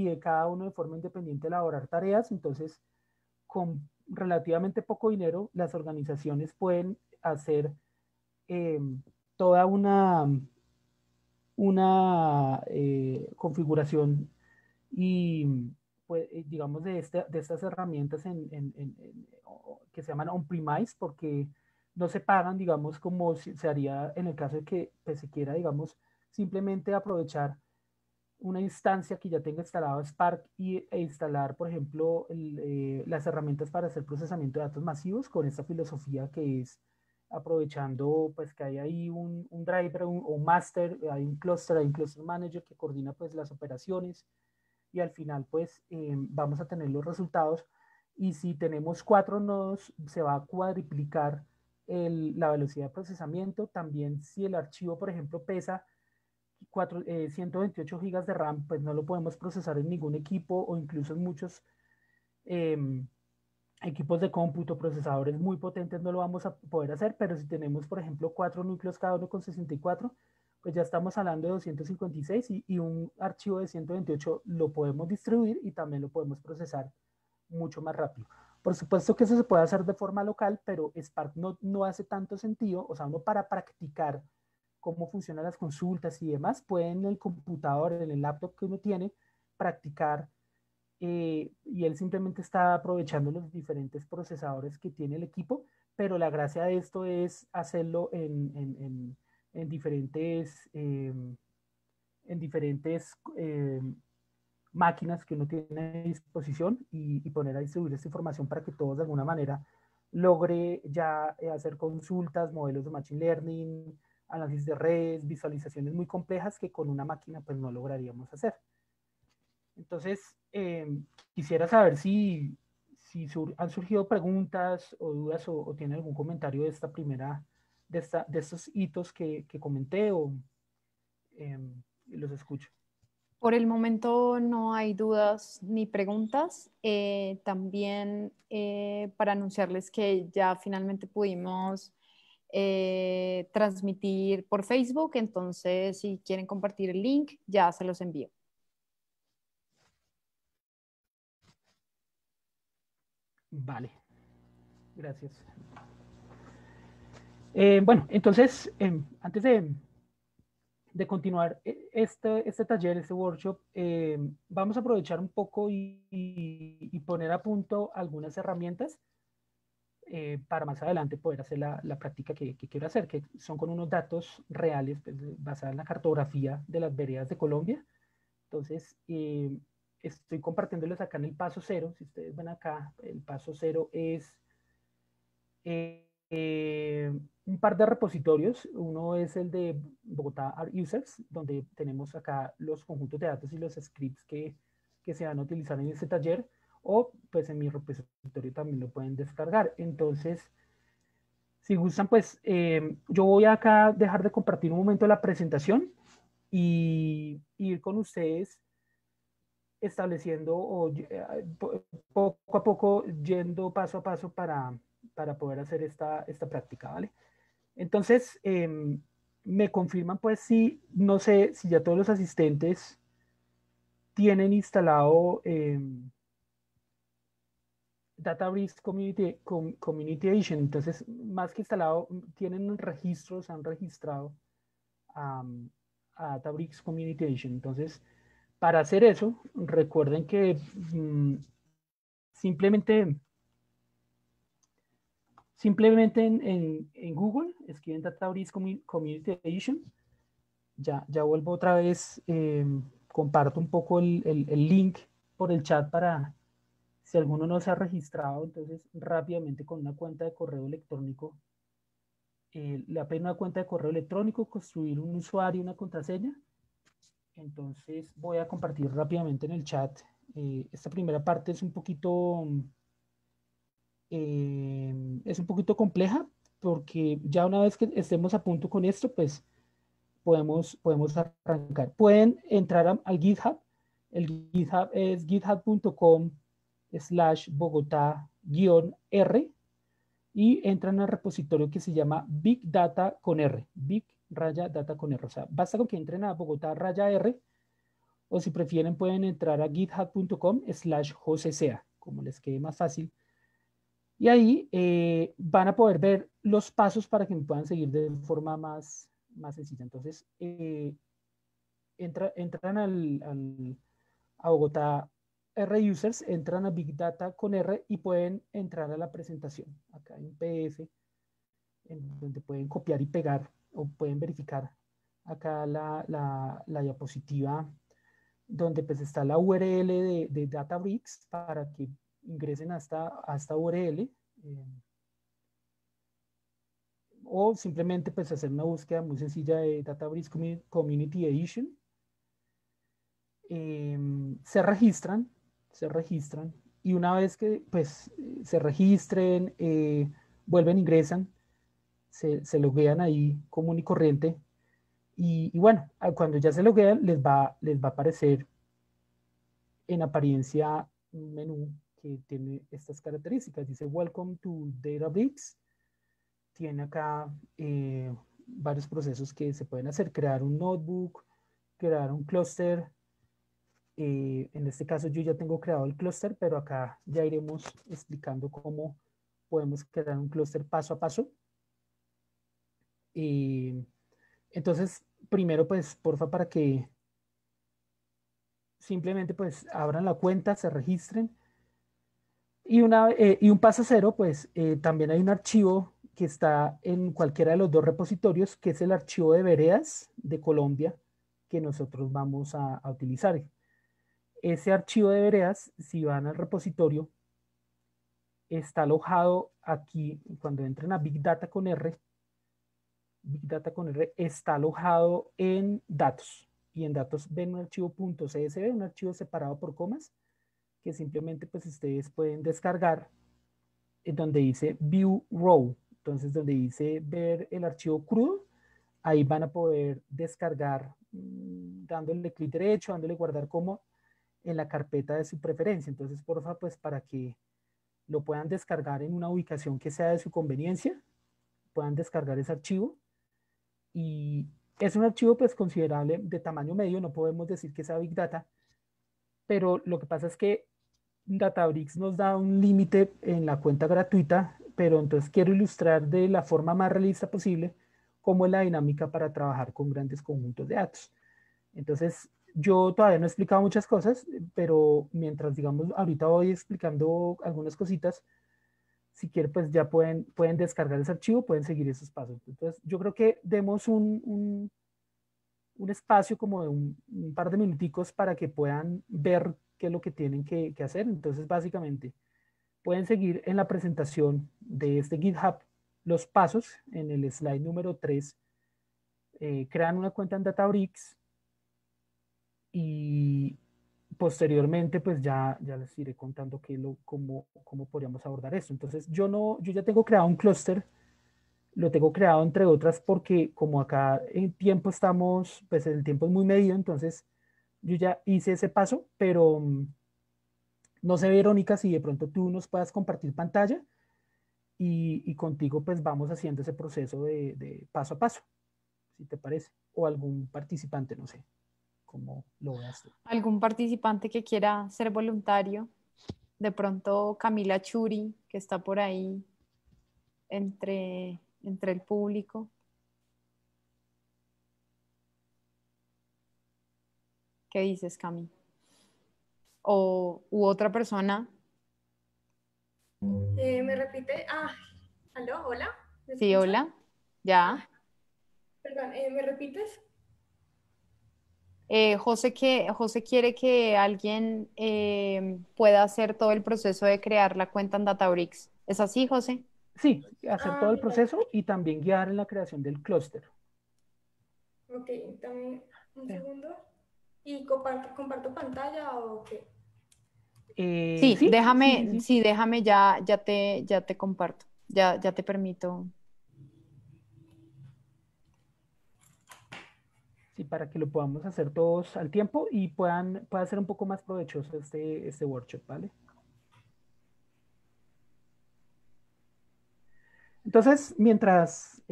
de cada uno de forma independiente elaborar tareas. Entonces, con relativamente poco dinero, las organizaciones pueden hacer eh, toda una configuración y pues, digamos de estas herramientas que se llaman on-premise, porque no se pagan, digamos, como se haría en el caso de que pues, se quiera, digamos, simplemente aprovechar una instancia que ya tenga instalado Spark e instalar, por ejemplo, las herramientas para hacer procesamiento de datos masivos con esta filosofía que es aprovechando pues que hay ahí un driver o un master, hay un cluster manager que coordina pues las operaciones y al final pues vamos a tener los resultados y si tenemos 4 nodos se va a cuadriplicar la velocidad de procesamiento. También si el archivo por ejemplo pesa 128 gigas de RAM, pues no lo podemos procesar en ningún equipo o incluso en muchos eh, equipos de cómputo, procesadores muy potentes no lo vamos a poder hacer, pero si tenemos, por ejemplo, 4 núcleos cada uno con 64, pues ya estamos hablando de 256 y un archivo de 128 lo podemos distribuir y también lo podemos procesar mucho más rápido. Por supuesto que eso se puede hacer de forma local, pero Spark no hace tanto sentido, o sea, uno para practicar cómo funcionan las consultas y demás, puede en el computador, en el laptop que uno tiene, practicar y él simplemente está aprovechando los diferentes procesadores que tiene el equipo, pero la gracia de esto es hacerlo en diferentes, en diferentes máquinas que uno tiene a disposición y poner a distribuir esta información para que todos de alguna manera logre ya hacer consultas, modelos de machine learning, análisis de redes, visualizaciones muy complejas que con una máquina pues no lograríamos hacer. Entonces, quisiera saber si han surgido preguntas o dudas o tiene algún comentario de esta primera, de estos hitos que comenté o los escucho. Por el momento no hay dudas ni preguntas. También para anunciarles que ya finalmente pudimos transmitir por Facebook, entonces si quieren compartir el link, ya se los envío. Vale, gracias. Bueno, entonces, antes de continuar este taller, este workshop, vamos a aprovechar un poco y poner a punto algunas herramientas para más adelante poder hacer la práctica que quiero hacer, que son con unos datos reales pues, basados en la cartografía de las veredas de Colombia. Entonces, estoy compartiéndoles acá en el paso cero. Si ustedes ven acá, el paso cero es un par de repositorios. Uno es el de Bogotá Art Users, donde tenemos acá los conjuntos de datos y los scripts que se van a utilizar en este taller, o pues en mi repositorio también lo pueden descargar. Entonces, si gustan, pues yo voy acá a dejar de compartir un momento la presentación y ir con ustedes estableciendo o poco a poco yendo paso a paso para poder hacer esta práctica, ¿vale? Entonces, me confirman pues si, no sé si ya todos los asistentes tienen instalado Databricks Community Edition. Entonces, más que instalado, tienen registros, se han registrado a Databricks Community Edition. Entonces, para hacer eso, recuerden que simplemente en Google escriben Databricks Community Edition. Ya vuelvo otra vez, comparto un poco el link por el chat para si alguno no se ha registrado, entonces rápidamente con una cuenta de correo electrónico, le apenas una cuenta de correo electrónico, construir un usuario y una contraseña. Entonces voy a compartir rápidamente en el chat. Esta primera parte es un poquito compleja porque ya una vez que estemos a punto con esto, pues podemos arrancar. Pueden entrar al GitHub. El GitHub es github.com/Bogotá-R y entran al repositorio que se llama Big Data con R. Big raya data con R. O sea, basta con que entren a Bogotá raya R o si prefieren pueden entrar a github.com/josesea, como les quede más fácil. Y ahí van a poder ver los pasos para que me puedan seguir de forma más sencilla. Entonces, entran a Bogotá R Users, entran a Big Data con R y pueden entrar a la presentación. Acá hay un PDF en donde pueden copiar y pegar o pueden verificar acá la diapositiva donde pues está la URL de Databricks para que ingresen a esta URL. O simplemente pues hacer una búsqueda muy sencilla de Databricks Community Edition. Se registran y una vez que pues se registren, vuelven, ingresan, se loguean ahí común y corriente y bueno, cuando ya se loguean les va a aparecer en apariencia un menú que tiene estas características. Dice Welcome to Databricks. Tiene acá varios procesos que se pueden hacer. Crear un notebook, crear un clúster. En este caso yo ya tengo creado el clúster, pero acá ya iremos explicando cómo podemos crear un clúster paso a paso. Entonces, primero pues, porfa, para que simplemente pues abran la cuenta, se registren. Y un paso cero, pues también hay un archivo que está en cualquiera de los dos repositorios, que es el archivo de veredas de Colombia que nosotros vamos a utilizar. Ese archivo de veredas, si van al repositorio, está alojado aquí, cuando entren a Big Data con R, está alojado en datos. Y en datos ven un archivo .csv, un archivo separado por comas, que simplemente pues ustedes pueden descargar donde dice View Raw. Entonces, donde dice ver el archivo crudo, ahí van a poder descargar dándole clic derecho, dándole guardar como en la carpeta de su preferencia. Entonces, porfa, pues para que lo puedan descargar en una ubicación que sea de su conveniencia, puedan descargar ese archivo. Y es un archivo pues considerable de tamaño medio, no podemos decir que sea Big Data, pero lo que pasa es que Databricks nos da un límite en la cuenta gratuita, pero entonces quiero ilustrar de la forma más realista posible cómo es la dinámica para trabajar con grandes conjuntos de datos. Entonces, yo todavía no he explicado muchas cosas, pero mientras, digamos, ahorita voy explicando algunas cositas, si quieren, pues ya pueden descargar ese archivo, pueden seguir esos pasos. Entonces, yo creo que demos un espacio como de un par de minuticos para que puedan ver qué es lo que tienen que hacer. Entonces, básicamente, pueden seguir en la presentación de este GitHub los pasos en el slide número 3. Crean una cuenta en Databricks y posteriormente pues ya les iré contando cómo podríamos abordar esto. Entonces yo ya tengo creado un clúster, lo tengo creado entre otras porque como acá en tiempo estamos, pues el tiempo es muy medido, entonces yo ya hice ese paso, pero no sé, Verónica, si de pronto tú nos puedas compartir pantalla y contigo pues vamos haciendo ese proceso de paso a paso, si te parece, o algún participante, no sé, cómo lo veas tú. ¿Algún participante que quiera ser voluntario? De pronto Camila Churi, que está por ahí entre el público. ¿Qué dices, Cami? U otra persona. ¿Me repite? ¿Aló? ¿Hola? ¿Me Sí, escucha? hola. Ya. Perdón, ¿me repites? José quiere que alguien pueda hacer todo el proceso de crear la cuenta en Databricks. ¿Es así, José? Sí, hacer todo el Vale. proceso y también guiar en la creación del clúster. Ok, dame un Eh, segundo. ¿Y comparto pantalla o qué? Sí, sí, sí, sí, sí. déjame, ya te comparto. Ya te permito. Sí, para que lo podamos hacer todos al tiempo y pueda ser un poco más provechoso este workshop, ¿vale? Entonces, mientras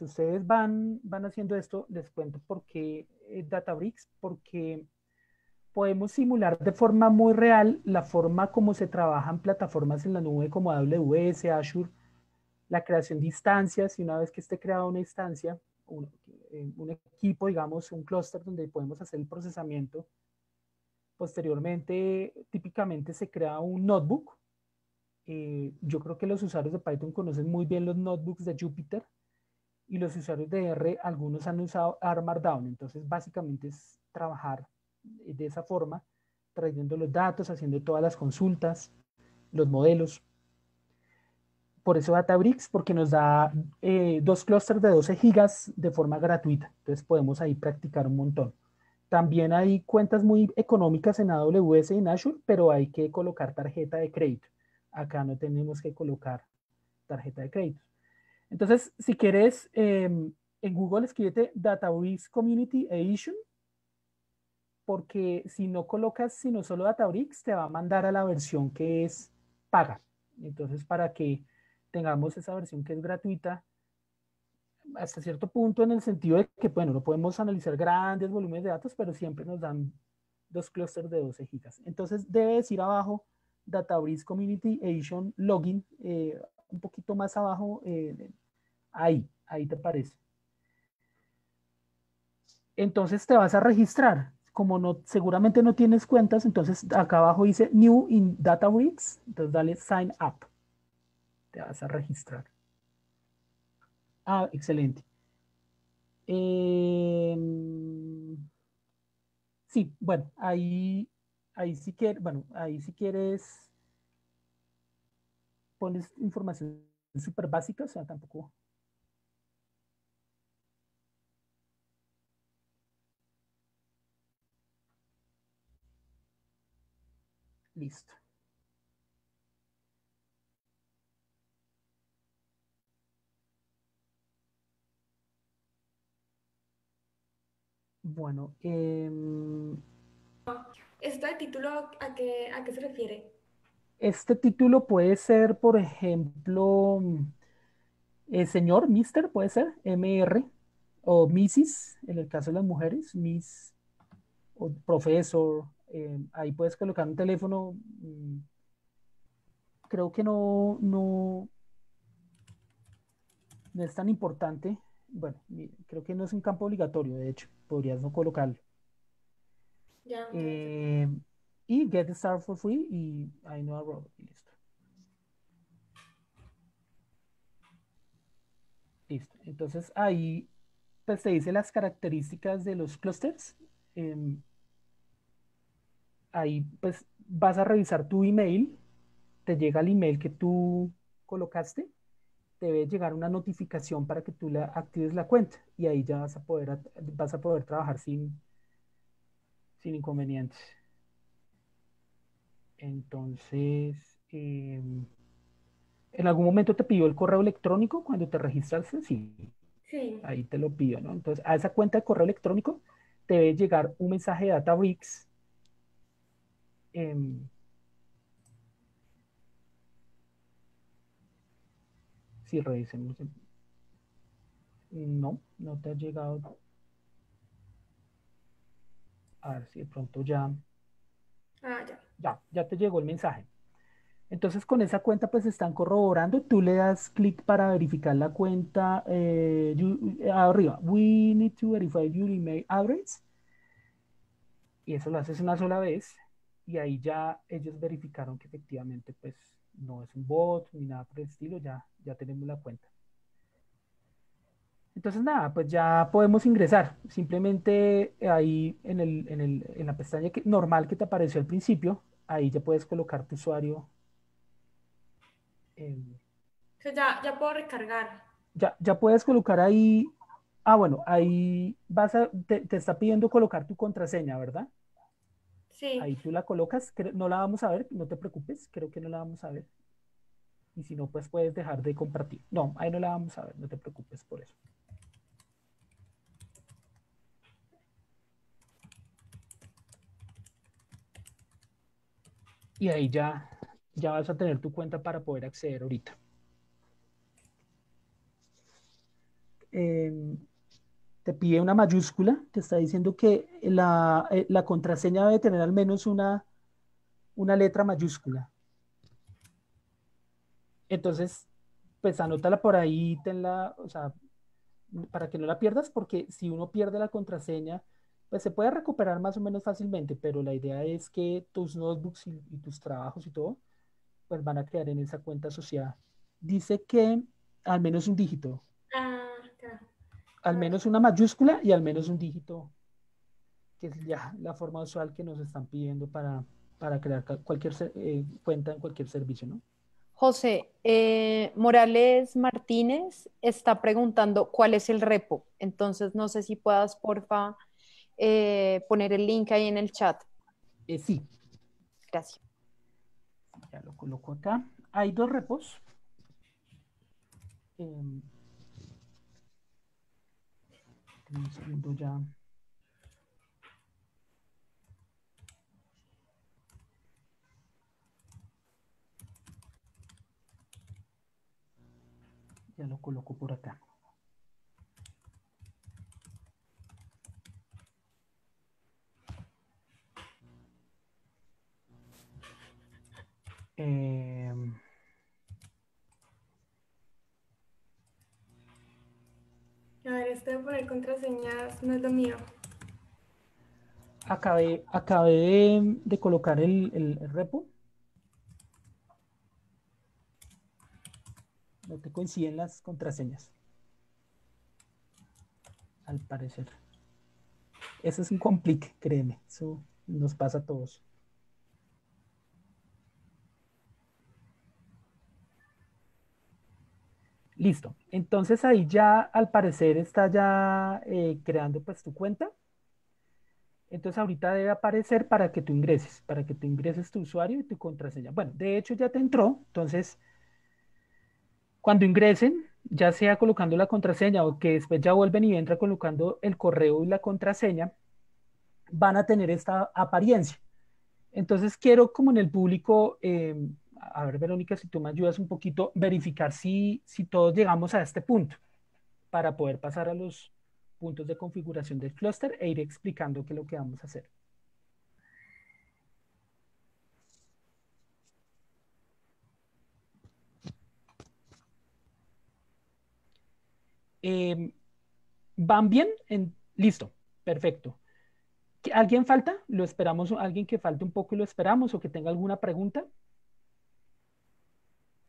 ustedes van haciendo esto, les cuento por qué Databricks, porque podemos simular de forma muy real la forma como se trabajan plataformas en la nube como AWS, Azure, la creación de instancias, y una vez que esté creada una instancia, un equipo, digamos, un clúster donde podemos hacer el procesamiento. Posteriormente, típicamente se crea un notebook. Yo creo que los usuarios de Python conocen muy bien los notebooks de Jupyter, y los usuarios de R, algunos han usado R Markdown. Entonces, básicamente es trabajar de esa forma, trayendo los datos, haciendo todas las consultas, los modelos. Por eso Databricks, porque nos da dos clústeres de 12 gigas de forma gratuita. Entonces podemos ahí practicar un montón. También hay cuentas muy económicas en AWS y en Azure, pero hay que colocar tarjeta de crédito. Acá no tenemos que colocar tarjeta de crédito. Entonces, si quieres, en Google escríbete Databricks Community Edition, porque si no colocas sino solo Databricks, te va a mandar a la versión que es paga. Entonces, para que tengamos esa versión que es gratuita, hasta cierto punto, en el sentido de que, bueno, no podemos analizar grandes volúmenes de datos, pero siempre nos dan dos clústeres de 12 gigas. Entonces, debe decir abajo Databricks Community Edition Login, un poquito más abajo, ahí te aparece. Entonces te vas a registrar. Como no, seguramente no tienes cuentas, entonces acá abajo dice New in Databricks, entonces dale Sign Up. Te vas a registrar. Ah, excelente. Sí, bueno, ahí sí quieres, bueno, ahí si quieres pones información súper básica, o sea, tampoco. Listo. Bueno, ¿Esto de título a qué se refiere? este título puede ser, por ejemplo, señor, mister, puede ser, MR, o Mrs., en el caso de las mujeres, Miss, o profesor, ahí puedes colocar un teléfono. Creo que no es tan importante. Bueno, creo que no es un campo obligatorio, de hecho, podrías no colocarlo. Ya, ya, ya. Eh, y get started for free, y I know a robot, y listo. Listo. Entonces ahí pues te dice las características de los clusters. em, Ahí pues vas a revisar tu email, te llega el email que tú colocaste, te debe llegar una notificación para que tú actives la cuenta, y ahí ya vas a poder trabajar sin inconvenientes. Entonces, en algún momento te pidió el correo electrónico cuando te registraste, sí, Sí. ahí te lo pidió, ¿no? Entonces, a esa cuenta de correo electrónico te debe llegar un mensaje de Databricks. em, si revisemos, no te ha llegado. A ver si de pronto Ah, ya. ya te llegó el mensaje. Entonces con esa cuenta pues están corroborando, tú le das clic para verificar la cuenta, arriba, we need to verify your email address, y eso lo haces una sola vez, y ahí ya ellos verificaron que efectivamente pues no es un bot ni nada por el estilo, ya tenemos la cuenta. Entonces nada, pues ya podemos ingresar. Simplemente ahí en la pestaña normal que te apareció al principio, ahí ya puedes colocar tu usuario. eh, O sea, ya puedo recargar. ya puedes colocar ahí. Ah, bueno, ahí te está pidiendo colocar tu contraseña, ¿verdad? Sí. Ahí tú la colocas. No la vamos a ver, no te preocupes, creo que no la vamos a ver. Y si no, pues puedes dejar de compartir. No, ahí no la vamos a ver, no te preocupes por eso. Y ahí ya vas a tener tu cuenta para poder acceder ahorita. te pide una mayúscula, te está diciendo que la contraseña debe tener al menos una letra mayúscula. Entonces, pues anótala por ahí, tenla, o sea, para que no la pierdas, porque si uno pierde la contraseña, pues se puede recuperar más o menos fácilmente, pero la idea es que tus notebooks y tus trabajos y todo, pues van a quedar en esa cuenta asociada. Dice que al menos un dígito, Ah, ya. al A ver. menos una mayúscula y al menos un dígito, que es ya la forma usual que nos están pidiendo para crear cualquier cuenta en cualquier servicio, ¿no? José, Morales Martínez está preguntando cuál es el repo. Entonces, no sé si puedas, porfa, poner el link ahí en el chat. Sí, Gracias. ya lo coloco acá. Hay dos repos. Un segundo ya. Ya lo coloco por acá. Eh, A ver, este de poner contraseñas no es lo mío. acabé de colocar el repo. No te coinciden las contraseñas, al parecer. Eso es un complique, créeme. Eso nos pasa a todos. Listo. Entonces ahí ya al parecer está ya creando pues tu cuenta. Entonces ahorita debe aparecer para que tú ingreses tu usuario y tu contraseña. Bueno, de hecho ya te entró. Entonces, cuando ingresen, ya sea colocando la contraseña o que después ya vuelven y entran colocando el correo y la contraseña, van a tener esta apariencia. Entonces quiero como en el público, a ver Verónica, si tú me ayudas un poquito, verificar si todos llegamos a este punto para poder pasar a los puntos de configuración del clúster e ir explicando qué es lo que vamos a hacer. ¿Van bien? Listo, perfecto. ¿Alguien falta? ¿Lo esperamos? ¿Alguien que falte un poco y lo esperamos o que tenga alguna pregunta?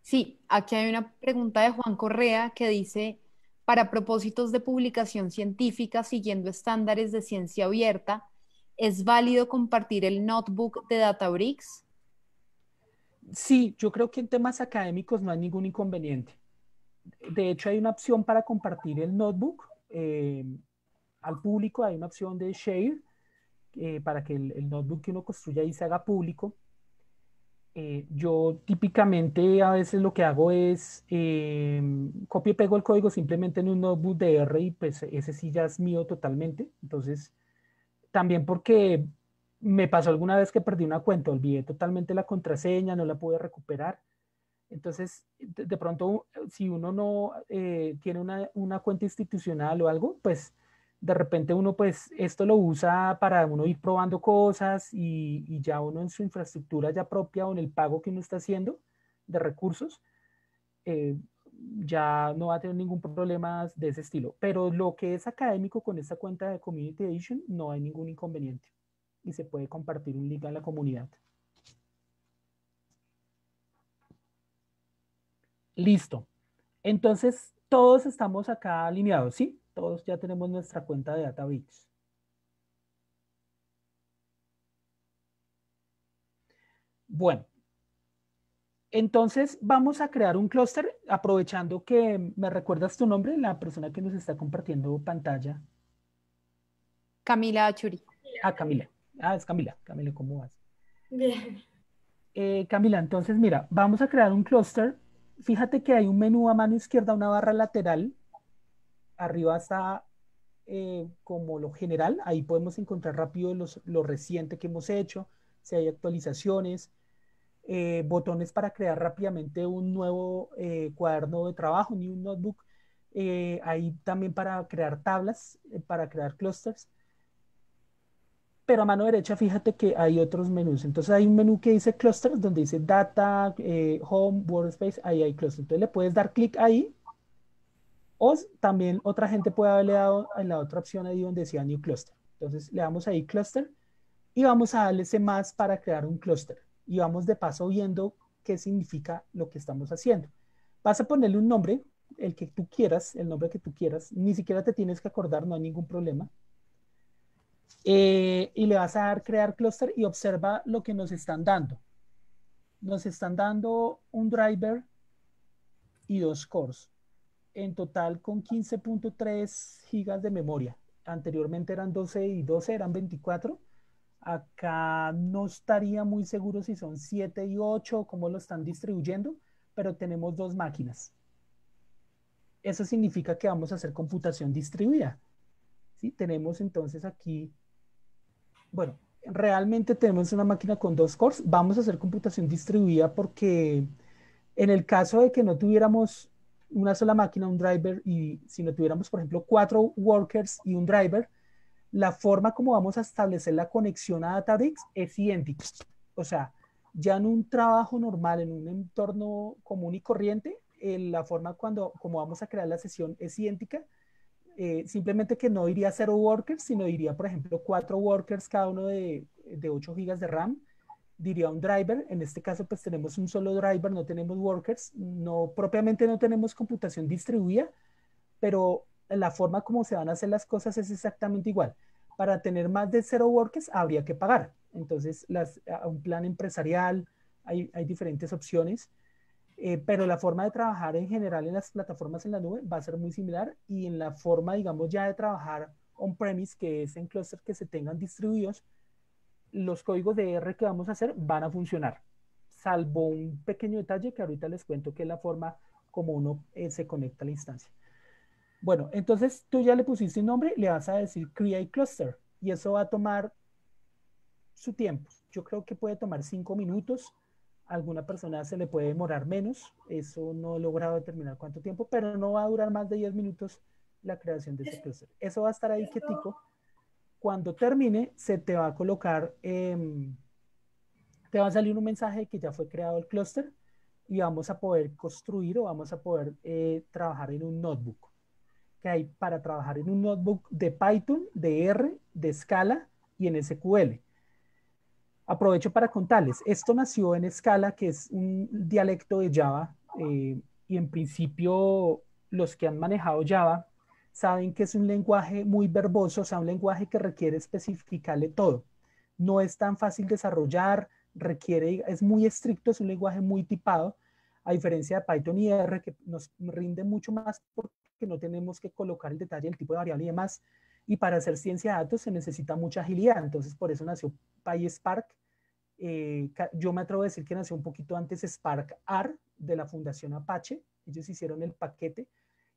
Sí, aquí hay una pregunta de Juan Correa que dice, para propósitos de publicación científica siguiendo estándares de ciencia abierta, ¿es válido compartir el notebook de Databricks? Sí, yo creo que en temas académicos no hay ningún inconveniente. De hecho, hay una opción para compartir el notebook al público, hay una opción de share para que el notebook que uno construya ahí se haga público. Yo típicamente a veces lo que hago es copio y pego el código simplemente en un notebook de R y pues ese sí ya es mío totalmente. Entonces, también porque me pasó alguna vez que perdí una cuenta, olvidé totalmente la contraseña, no la pude recuperar. Entonces, de pronto, si uno no tiene una cuenta institucional o algo, pues de repente uno, pues esto lo usa para uno ir probando cosas y ya uno en su infraestructura ya propia o en el pago que uno está haciendo de recursos, eh, ya no va a tener ningún problema de ese estilo. Pero lo que es académico con esta cuenta de Community Edition, no hay ningún inconveniente y se puede compartir un link a la comunidad. Listo. Entonces, todos estamos acá alineados, ¿sí? Todos ya tenemos nuestra cuenta de Databricks. Bueno, entonces vamos a crear un clúster aprovechando que me recuerdas tu nombre, la persona que nos está compartiendo pantalla. Camila Achuri. Ah, Camila. Ah, es Camila. Camila, ¿cómo vas? Bien. Camila, entonces mira, vamos a crear un clúster. Fíjate que hay un menú a mano izquierda, una barra lateral. Arriba está como lo general. Ahí podemos encontrar rápido lo reciente que hemos hecho, si hay actualizaciones, botones para crear rápidamente un nuevo cuaderno de trabajo, ni un notebook. Hay también para crear tablas, para crear clusters. Pero a mano derecha, fíjate que hay otros menús. Entonces hay un menú que dice clusters, donde dice data, home, workspace, ahí hay clusters. Entonces le puedes dar clic ahí, o también otra gente puede haberle dado en la otra opción ahí donde decía new cluster. Entonces le damos ahí cluster y vamos a darle ese más para crear un cluster. Y vamos de paso viendo qué significa lo que estamos haciendo. Vas a ponerle un nombre, el que tú quieras, el nombre que tú quieras. Ni siquiera te tienes que acordar, no hay ningún problema. Y le vas a dar crear cluster y observa lo que nos están dando. Nos están dando un driver y 2 cores. En total con 15.3 gigas de memoria. Anteriormente eran 12 y 12, eran 24. Acá no estaría muy seguro si son 7 y 8, cómo lo están distribuyendo, pero tenemos 2 máquinas. Eso significa que vamos a hacer computación distribuida. ¿Sí? Tenemos entonces aquí, bueno, realmente tenemos una máquina con 2 cores. Vamos a hacer computación distribuida porque en el caso de que no tuviéramos una sola máquina, un driver, y si no tuviéramos, por ejemplo, 4 workers y un driver, la forma como vamos a establecer la conexión a Databricks es idéntica. O sea, ya en un trabajo normal, en un entorno común y corriente, la forma como vamos a crear la sesión es idéntica. Simplemente que no iría 0 workers, sino iría, por ejemplo, 4 workers, cada uno de 8 gigas de RAM. Diría un driver, en este caso pues tenemos un solo driver, no tenemos workers, no, propiamente no tenemos computación distribuida, pero la forma como se van a hacer las cosas es exactamente igual. Para tener más de 0 workers habría que pagar. Entonces, un plan empresarial, hay diferentes opciones, pero la forma de trabajar en general en las plataformas en la nube va a ser muy similar y en la forma, digamos, ya de trabajar on-premise, que es en clusters que se tengan distribuidos, los códigos de R que vamos a hacer van a funcionar, salvo un pequeño detalle que ahorita les cuento, que es la forma como uno se conecta a la instancia. Bueno, entonces tú ya le pusiste un nombre, le vas a decir create cluster y eso va a tomar su tiempo. Yo creo que puede tomar 5 minutos. A alguna persona se le puede demorar menos. Eso no he logrado determinar cuánto tiempo, pero no va a durar más de 10 minutos la creación de ese cluster. Eso va a estar ahí quietico. Cuando termine, se te va a colocar, te va a salir un mensaje de que ya fue creado el cluster y vamos a poder construir o vamos a poder trabajar en un notebook. Que hay para trabajar en un notebook de Python, de R, de Scala y en SQL. Aprovecho para contarles, esto nació en Scala, que es un dialecto de Java, y en principio los que han manejado Java saben que es un lenguaje muy verboso, o sea, un lenguaje que requiere especificarle todo. No es tan fácil desarrollar, es muy estricto, es un lenguaje muy tipado, a diferencia de Python y R, que nos rinde mucho más porque no tenemos que colocar el detalle, el tipo de variable y demás. Y para hacer ciencia de datos se necesita mucha agilidad, entonces por eso nació PySpark. Yo me atrevo a decir que nació un poquito antes Spark R de la Fundación Apache. Ellos hicieron el paquete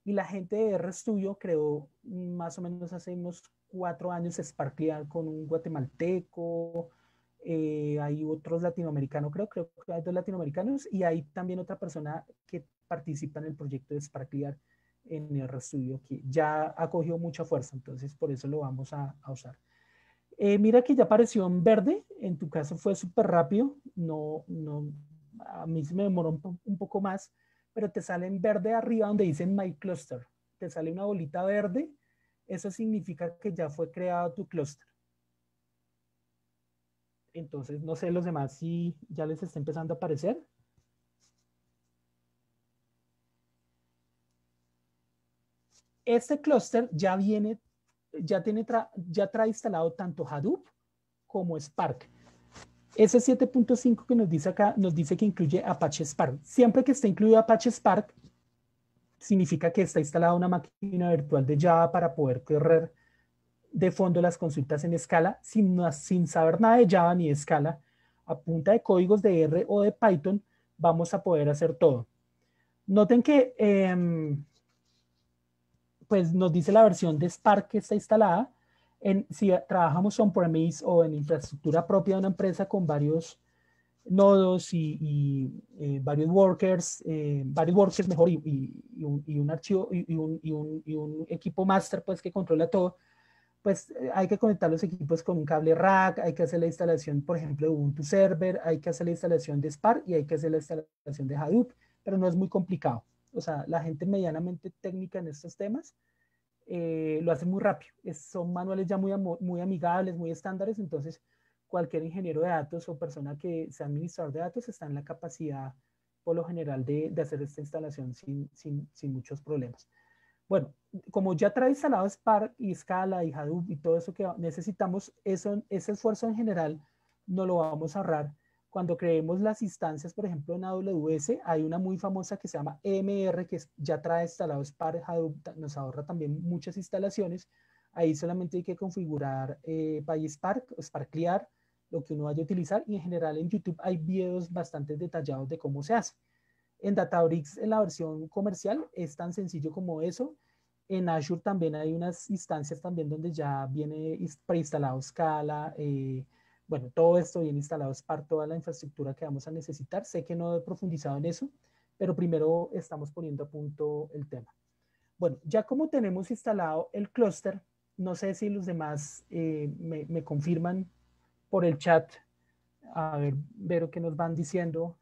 y la gente de RStudio creó más o menos hace unos 4 años Sparklear con un guatemalteco. Hay otros latinoamericanos, creo que hay 2 latinoamericanos y hay también otra persona que participa en el proyecto de Sparklear en RStudio que ya ha cogido mucha fuerza, entonces por eso lo vamos a usar. Mira que ya apareció en verde, en tu caso fue súper rápido, a mí se me demoró un poco más, pero te sale en verde arriba donde dice My Cluster, te sale una bolita verde, eso significa que ya fue creado tu cluster. Entonces, no sé los demás si ya les está empezando a aparecer. Este cluster ya viene, ya trae instalado tanto Hadoop como Spark. Ese 7.5 que nos dice acá, nos dice que incluye Apache Spark. Siempre que esté incluido Apache Spark, significa que está instalada una máquina virtual de Java para poder correr de fondo las consultas en Scala, sin saber nada de Java ni de Scala. A punta de códigos de R o de Python, vamos a poder hacer todo. Noten que pues nos dice la versión de Spark que está instalada. Si trabajamos on-premise o en infraestructura propia de una empresa con varios nodos varios workers mejor, y un archivo y un equipo master pues que controla todo, pues hay que conectar los equipos con un cable rack, hay que hacer la instalación, por ejemplo, de Ubuntu Server, hay que hacer la instalación de Spark y hay que hacer la instalación de Hadoop, pero no es muy complicado. O sea, la gente medianamente técnica en estos temas lo hace muy rápido. Son manuales ya muy amigables, muy estándares, entonces cualquier ingeniero de datos o persona que sea administrador de datos está en la capacidad, por lo general, de hacer esta instalación sin muchos problemas. Bueno, como ya trae instalado Spark y Scala y Hadoop y todo eso que necesitamos, ese esfuerzo en general no lo vamos a ahorrar. Cuando creemos las instancias, por ejemplo, en AWS, hay una muy famosa que se llama EMR, que ya trae instalado Spark, Hadoop, nos ahorra también muchas instalaciones. Ahí solamente hay que configurar PySpark o Sparklear, lo que uno vaya a utilizar, y en general en YouTube hay videos bastante detallados de cómo se hace. En Databricks, en la versión comercial, es tan sencillo como eso. En Azure también hay unas instancias también donde ya viene preinstalado Scala, bueno, todo esto viene instalado es para toda la infraestructura que vamos a necesitar. Sé que no he profundizado en eso, pero primero estamos poniendo a punto el tema. Bueno, ya como tenemos instalado el clúster, no sé si los demás me confirman por el chat. A ver, Vero, ¿qué nos van diciendo?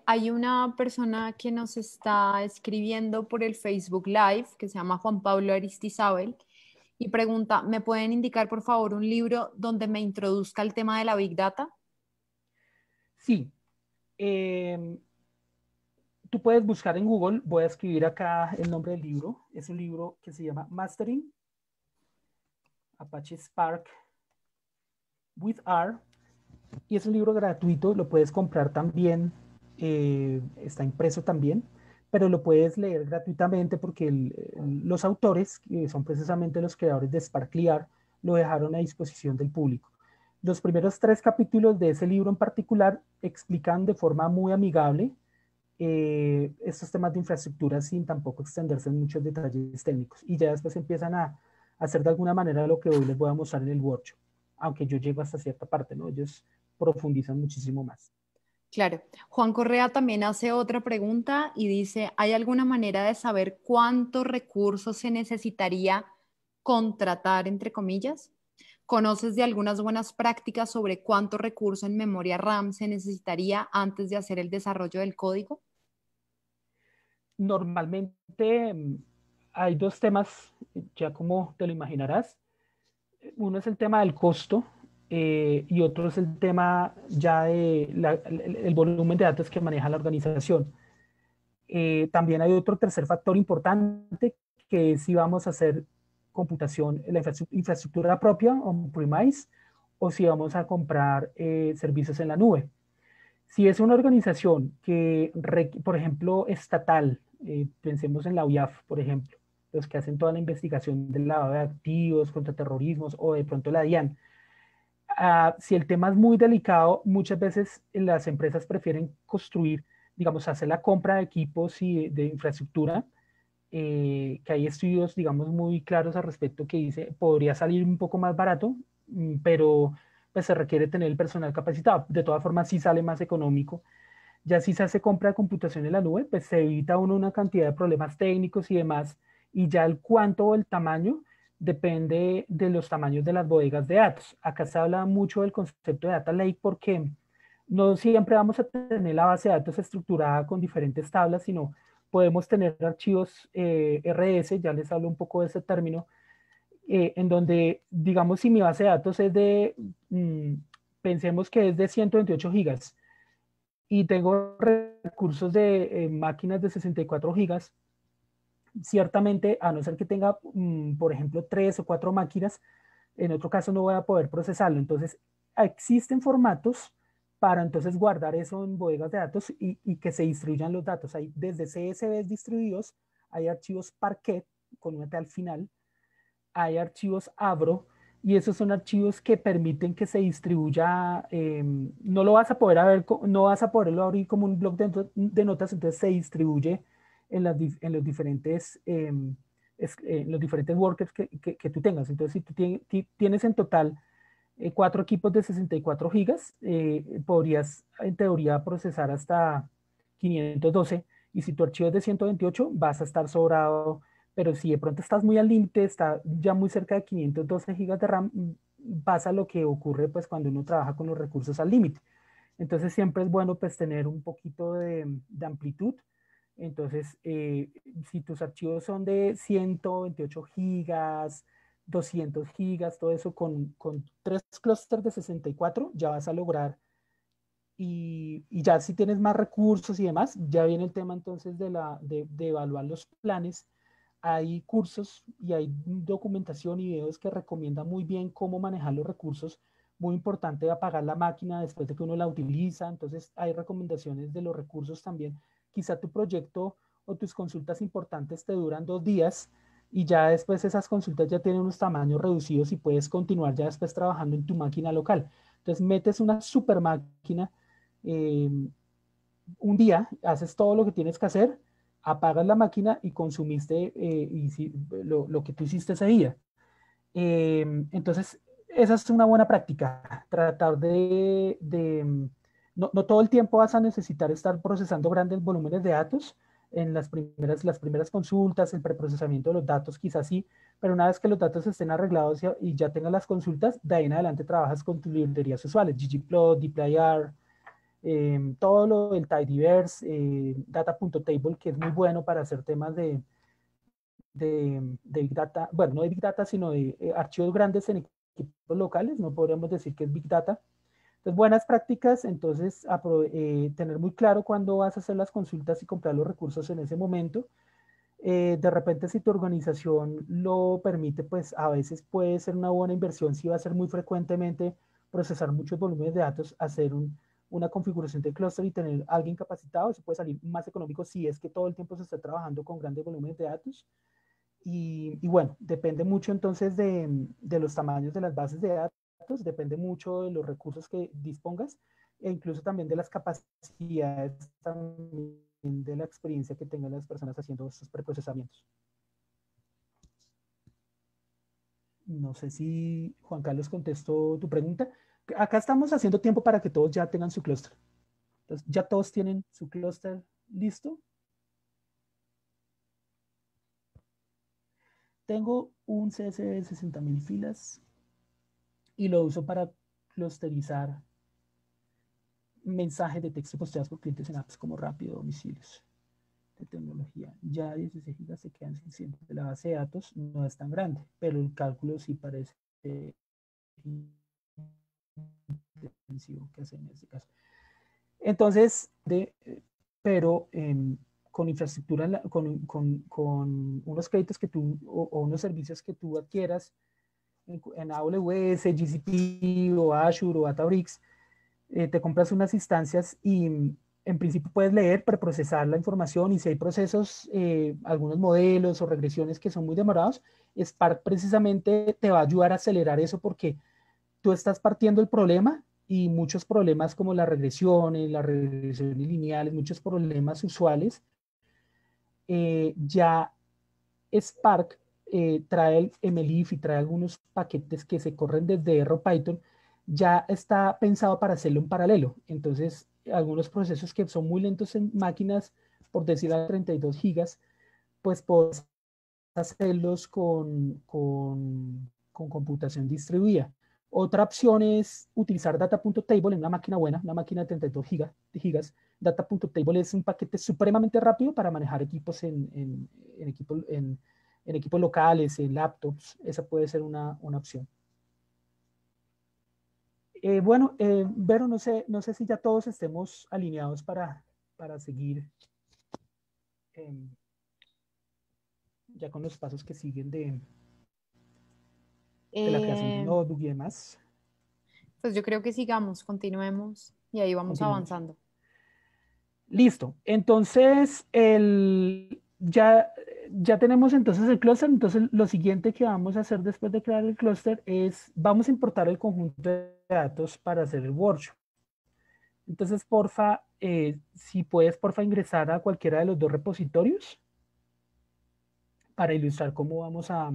Hay una persona que nos está escribiendo por el Facebook Live que se llama Juan Pablo Aristizábal y pregunta, ¿me pueden indicar por favor un libro donde me introduzca el tema de la Big Data? Sí. Eh, Tú puedes buscar en Google, voy a escribir acá el nombre del libro. Es un libro que se llama Mastering Apache Spark with R. Y es un libro gratuito, lo puedes comprar también, está impreso también, pero lo puedes leer gratuitamente porque los autores, que son precisamente los creadores de Sparklear, lo dejaron a disposición del público. Los primeros 3 capítulos de ese libro en particular explican de forma muy amigable estos temas de infraestructura sin tampoco extenderse en muchos detalles técnicos. Y ya después empiezan a hacer de alguna manera lo que hoy les voy a mostrar en el workshop. Aunque yo llego hasta cierta parte, ¿no? Ellos profundizan muchísimo más. Claro. Juan Correa también hace otra pregunta y dice, ¿hay alguna manera de saber cuántos recursos se necesitaría contratar, entre comillas? ¿Conoces de algunas buenas prácticas sobre cuánto recurso en memoria RAM se necesitaría antes de hacer el desarrollo del código? Normalmente hay 2 temas, ya como te lo imaginarás. Uno es el tema del costo y otro es el tema ya de el volumen de datos que maneja la organización. También hay otro tercer factor importante, que es si vamos a hacer computación, la infraestructura propia, on-premise, o si vamos a comprar servicios en la nube. Si es una organización que, por ejemplo, estatal, pensemos en la UIAF, por ejemplo, los que hacen toda la investigación del lavado de activos, contra terrorismos, o de pronto la DIAN. Si el tema es muy delicado, muchas veces las empresas prefieren construir, digamos, hacer la compra de equipos y de infraestructura, que hay estudios, digamos, muy claros al respecto que dice, podría salir un poco más barato, pero pues se requiere tener el personal capacitado. De todas formas, sí sale más económico. Ya si se hace compra de computación en la nube, pues se evita uno una cantidad de problemas técnicos y demás, y ya el cuánto o el tamaño depende de los tamaños de las bodegas de datos. Acá se habla mucho del concepto de data lake porque no siempre vamos a tener la base de datos estructurada con diferentes tablas, sino podemos tener archivos RS, ya les hablo un poco de ese término, en donde, digamos, si mi base de datos es de, pensemos que es de 128 gigas, y tengo recursos de máquinas de 64 gigas, ciertamente, a no ser que tenga, por ejemplo, 3 o 4 máquinas, en otro caso no voy a poder procesarlo. Entonces, existen formatos para entonces guardar eso en bodegas de datos y que se distribuyan los datos. Hay desde CSVs distribuidos, hay archivos Parquet con una T al final, hay archivos Avro, y esos son archivos que permiten que se distribuya, no lo vas a poder ver, no vas a poderlo abrir como un bloc de notas, entonces se distribuye en los diferentes, los diferentes workers que tú tengas. Entonces, si tú tienes en total 4 equipos de 64 gigas, podrías en teoría procesar hasta 512, y si tu archivo es de 128 vas a estar sobrado, pero si de pronto estás muy al límite, está ya muy cerca de 512 gigas de RAM, pasa lo que ocurre pues cuando uno trabaja con los recursos al límite. Entonces siempre es bueno pues tener un poquito de amplitud. Entonces, si tus archivos son de 128 gigas, 200 gigas, todo eso con 3 clústeres de 64 ya vas a lograr. Y ya si tienes más recursos y demás, ya viene el tema entonces de evaluar los planes. Hay cursos y hay documentación y videos que recomiendan muy bien cómo manejar los recursos. Muy importante apagar la máquina después de que uno la utiliza. Entonces hay recomendaciones de los recursos también. Quizá tu proyecto o tus consultas importantes te duran 2 días y ya después esas consultas ya tienen unos tamaños reducidos y puedes continuar ya después trabajando en tu máquina local. Entonces metes una super máquina, eh, un día, haces todo lo que tienes que hacer, apagas la máquina y consumiste lo que tú hiciste ese día. Entonces, esa es una buena práctica, tratar no todo el tiempo vas a necesitar estar procesando grandes volúmenes de datos. En las primeras consultas, el preprocesamiento de los datos quizás sí, pero una vez que los datos estén arreglados y ya tengas las consultas, de ahí en adelante trabajas con tus librerías usuales, ggplot, dplyr, todo lo del tidyverse, data.table, que es muy bueno para hacer temas de Big Data, bueno, no de Big Data, sino de archivos grandes en equipos locales, no podríamos decir que es Big Data. Entonces, buenas prácticas, entonces tener muy claro cuándo vas a hacer las consultas y comprar los recursos en ese momento. De repente, si tu organización lo permite, pues a veces puede ser una buena inversión si va a ser muy frecuentemente procesar muchos volúmenes de datos, hacer una configuración de clúster y tener a alguien capacitado. Eso puede salir más económico si es que todo el tiempo se está trabajando con grandes volúmenes de datos. Y bueno, depende mucho entonces de los tamaños de las bases de datos, depende mucho de los recursos que dispongas e incluso también de las capacidades, también de la experiencia que tengan las personas haciendo estos preprocesamientos. No sé si Juan Carlos contestó tu pregunta. Acá estamos haciendo tiempo para que todos ya tengan su clúster. Entonces, ¿ya todos tienen su clúster listo? Tengo un CSV de 60.000 filas y lo uso para clusterizar mensajes de texto posteados por clientes en apps como Rápido, domicilios de tecnología. Ya 16 gigas se quedan sin siempre. La base de datos no es tan grande, pero el cálculo sí parece intensivo que hacer en este caso. Entonces, pero con infraestructura, con unos créditos que tú o unos servicios que tú adquieras en AWS, GCP o Azure o Databricks, te compras unas instancias y en principio puedes leer, preprocesar la información y si hay procesos, algunos modelos o regresiones que son muy demorados, Spark precisamente te va a ayudar a acelerar eso porque tú estás partiendo el problema y muchos problemas como las regresiones lineales, muchos problemas usuales, ya Spark trae el MLIF y trae algunos paquetes que se corren desde RPython, ya está pensado para hacerlo en paralelo. Entonces, algunos procesos que son muy lentos en máquinas, por decir a 32 gigas, pues puedes hacerlos con computación distribuida. Otra opción es utilizar data.table en una máquina buena, una máquina de 32 gigas. Data.table es un paquete supremamente rápido para manejar equipos en equipos locales, en laptops. Esa puede ser una opción. Bueno, Vero, no sé si ya todos estemos alineados para seguir ya con los pasos que siguen de la creación de un Eh, notebook y demás. pues yo creo que sigamos, continuemos y ahí vamos Continuemos. avanzando. Listo. Entonces, ya tenemos entonces el clúster. Entonces, lo siguiente que vamos a hacer después de crear el clúster es, vamos a importar el conjunto de datos para hacer el workshop. Entonces, porfa, si puedes, porfa, ingresar a cualquiera de los dos repositorios para ilustrar cómo vamos a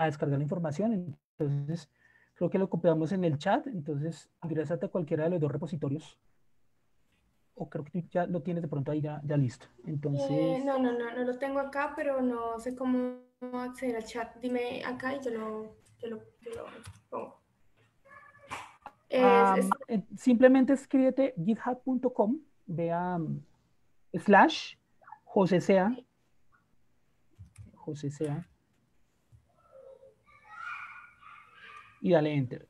a descargar la información. Entonces, creo que lo copiamos en el chat. Entonces, ingrésate a cualquiera de los dos repositorios. O creo que tú ya lo tienes de pronto ahí ya listo. Entonces, No lo tengo acá, pero no sé cómo acceder al chat. Dime acá y yo lo pongo. simplemente escríbete github.com, vea slash José Sea, y dale enter.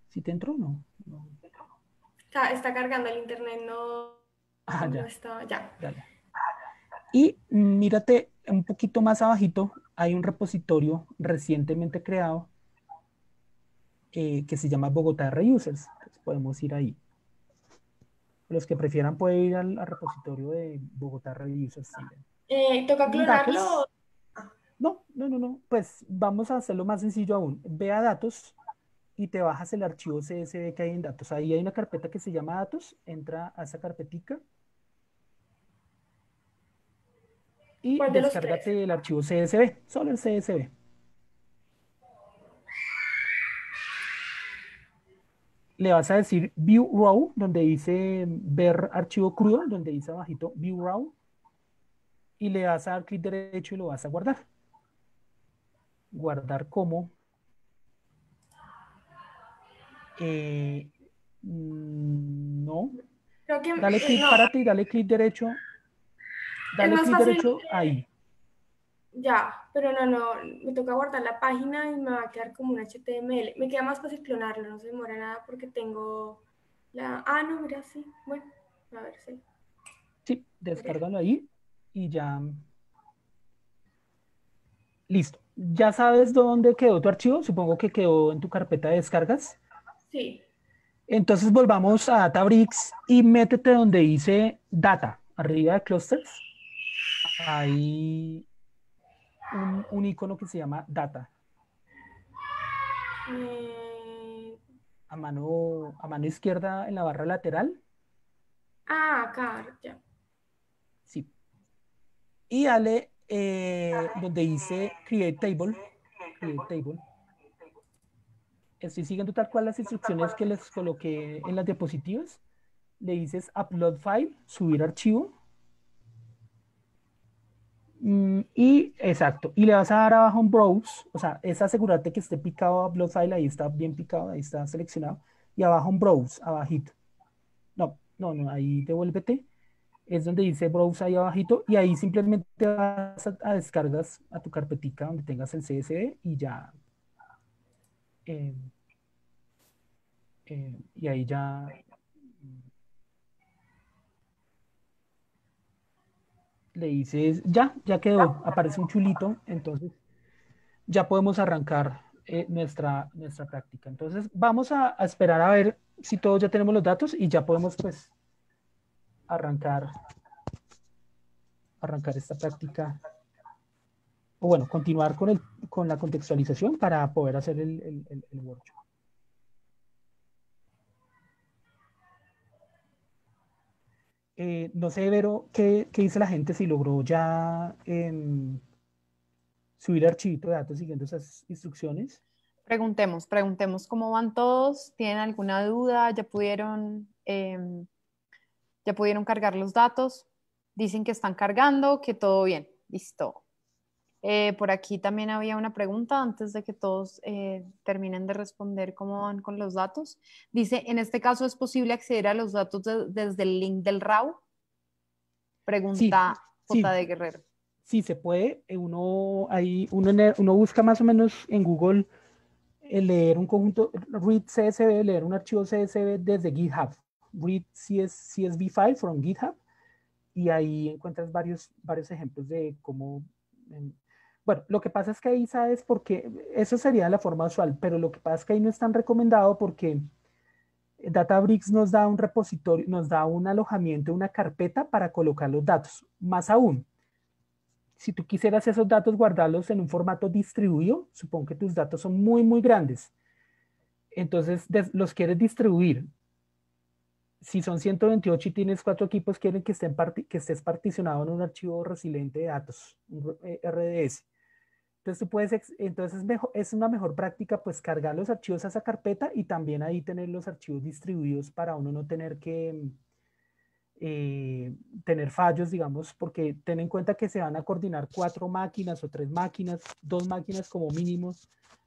¿Sí te entró o no? No. Está cargando el internet, no Ya. está, ya. Dale. Y mírate un poquito más abajito, hay un repositorio recientemente creado que se llama Bogotá Reusers. Entonces podemos ir ahí. Los que prefieran pueden ir al repositorio de Bogotá Reusers también. ¿Toca Y datos. clonarlo? No. Pues vamos a hacerlo más sencillo aún. Ve a datos y te bajas el archivo CSV que hay en datos. Ahí hay una carpeta que se llama datos. Entra a esa carpetica y ¿Cuál de los tres? descárgate el archivo CSV, solo el CSV. Le vas a decir View Raw, donde dice ver archivo crudo, donde dice abajito View Raw, y le vas a dar clic derecho y lo vas a guardar. Guardar como. No. Creo que Dale clic, no, párate y dale clic derecho. es Dale más clic fácil. derecho ahí. Ya, pero no, me toca guardar la página y me va a quedar como un HTML. Me queda más fácil clonarlo, no se demora nada porque tengo la... Ah, no, mira, sí, bueno, a ver, sí. Sí, descárgalo ahí y ya. Listo. ¿Ya sabes dónde quedó tu archivo? Supongo que quedó en tu carpeta de descargas. Sí, Entonces volvamos a Databricks y métete donde dice Data, arriba de Clusters. Hay un icono que se llama Data. eh, A mano izquierda en la barra lateral. acá, ya. Sí. Y dale donde dice Create Table. Create Table. Estoy siguiendo tal cual las instrucciones que les coloqué en las diapositivas. Le dices Upload File, subir archivo. Y exacto, y le vas a dar abajo un browse, o sea, es asegurarte que esté picado a upload file, ahí está bien picado, ahí está seleccionado, y abajo un browse, abajito. No, ahí devuélvete, es donde dice browse ahí abajito, y ahí simplemente vas a descargas a tu carpetica donde tengas el CSV y ya, eh, y ahí ya le dices, ya quedó, aparece un chulito, entonces ya podemos arrancar nuestra práctica. Entonces, vamos a esperar a ver si todos ya tenemos los datos y ya podemos, pues, arrancar esta práctica. O bueno, continuar con la contextualización para poder hacer el workshop. No sé, Vero, ¿qué dice la gente si logró ya subir archivito de datos siguiendo esas instrucciones? Preguntemos cómo van todos, ¿tienen alguna duda? ¿Ya pudieron cargar los datos? Dicen que están cargando, que todo bien, listo. Por aquí también había una pregunta antes de que todos terminen de responder cómo van con los datos. Dice, en este caso, ¿es posible acceder a los datos desde el link del RAW? Sí, Pregunta J. sí, de Guerrero. sí se puede. Uno busca más o menos en Google leer un conjunto, read CSV, leer un archivo CSV desde GitHub. Read CSV file from GitHub y ahí encuentras varios ejemplos de cómo... Bueno, lo que pasa es que ahí sabes porque eso sería la forma usual, pero lo que pasa es que ahí no es tan recomendado porque Databricks nos da un repositorio, nos da un alojamiento, una carpeta para colocar los datos. Más aún, si tú quisieras esos datos guardarlos en un formato distribuido, supongo que tus datos son muy, muy grandes. Entonces los quieres distribuir. Si son 128 y tienes 4 equipos, quieren que estés particionado en un archivo resiliente de datos, un RDS. Entonces tú puedes, entonces es una mejor práctica pues cargar los archivos a esa carpeta y también ahí tener los archivos distribuidos para uno no tener que tener fallos, digamos, porque ten en cuenta que se van a coordinar 4 máquinas o 3 máquinas, 2 máquinas como mínimo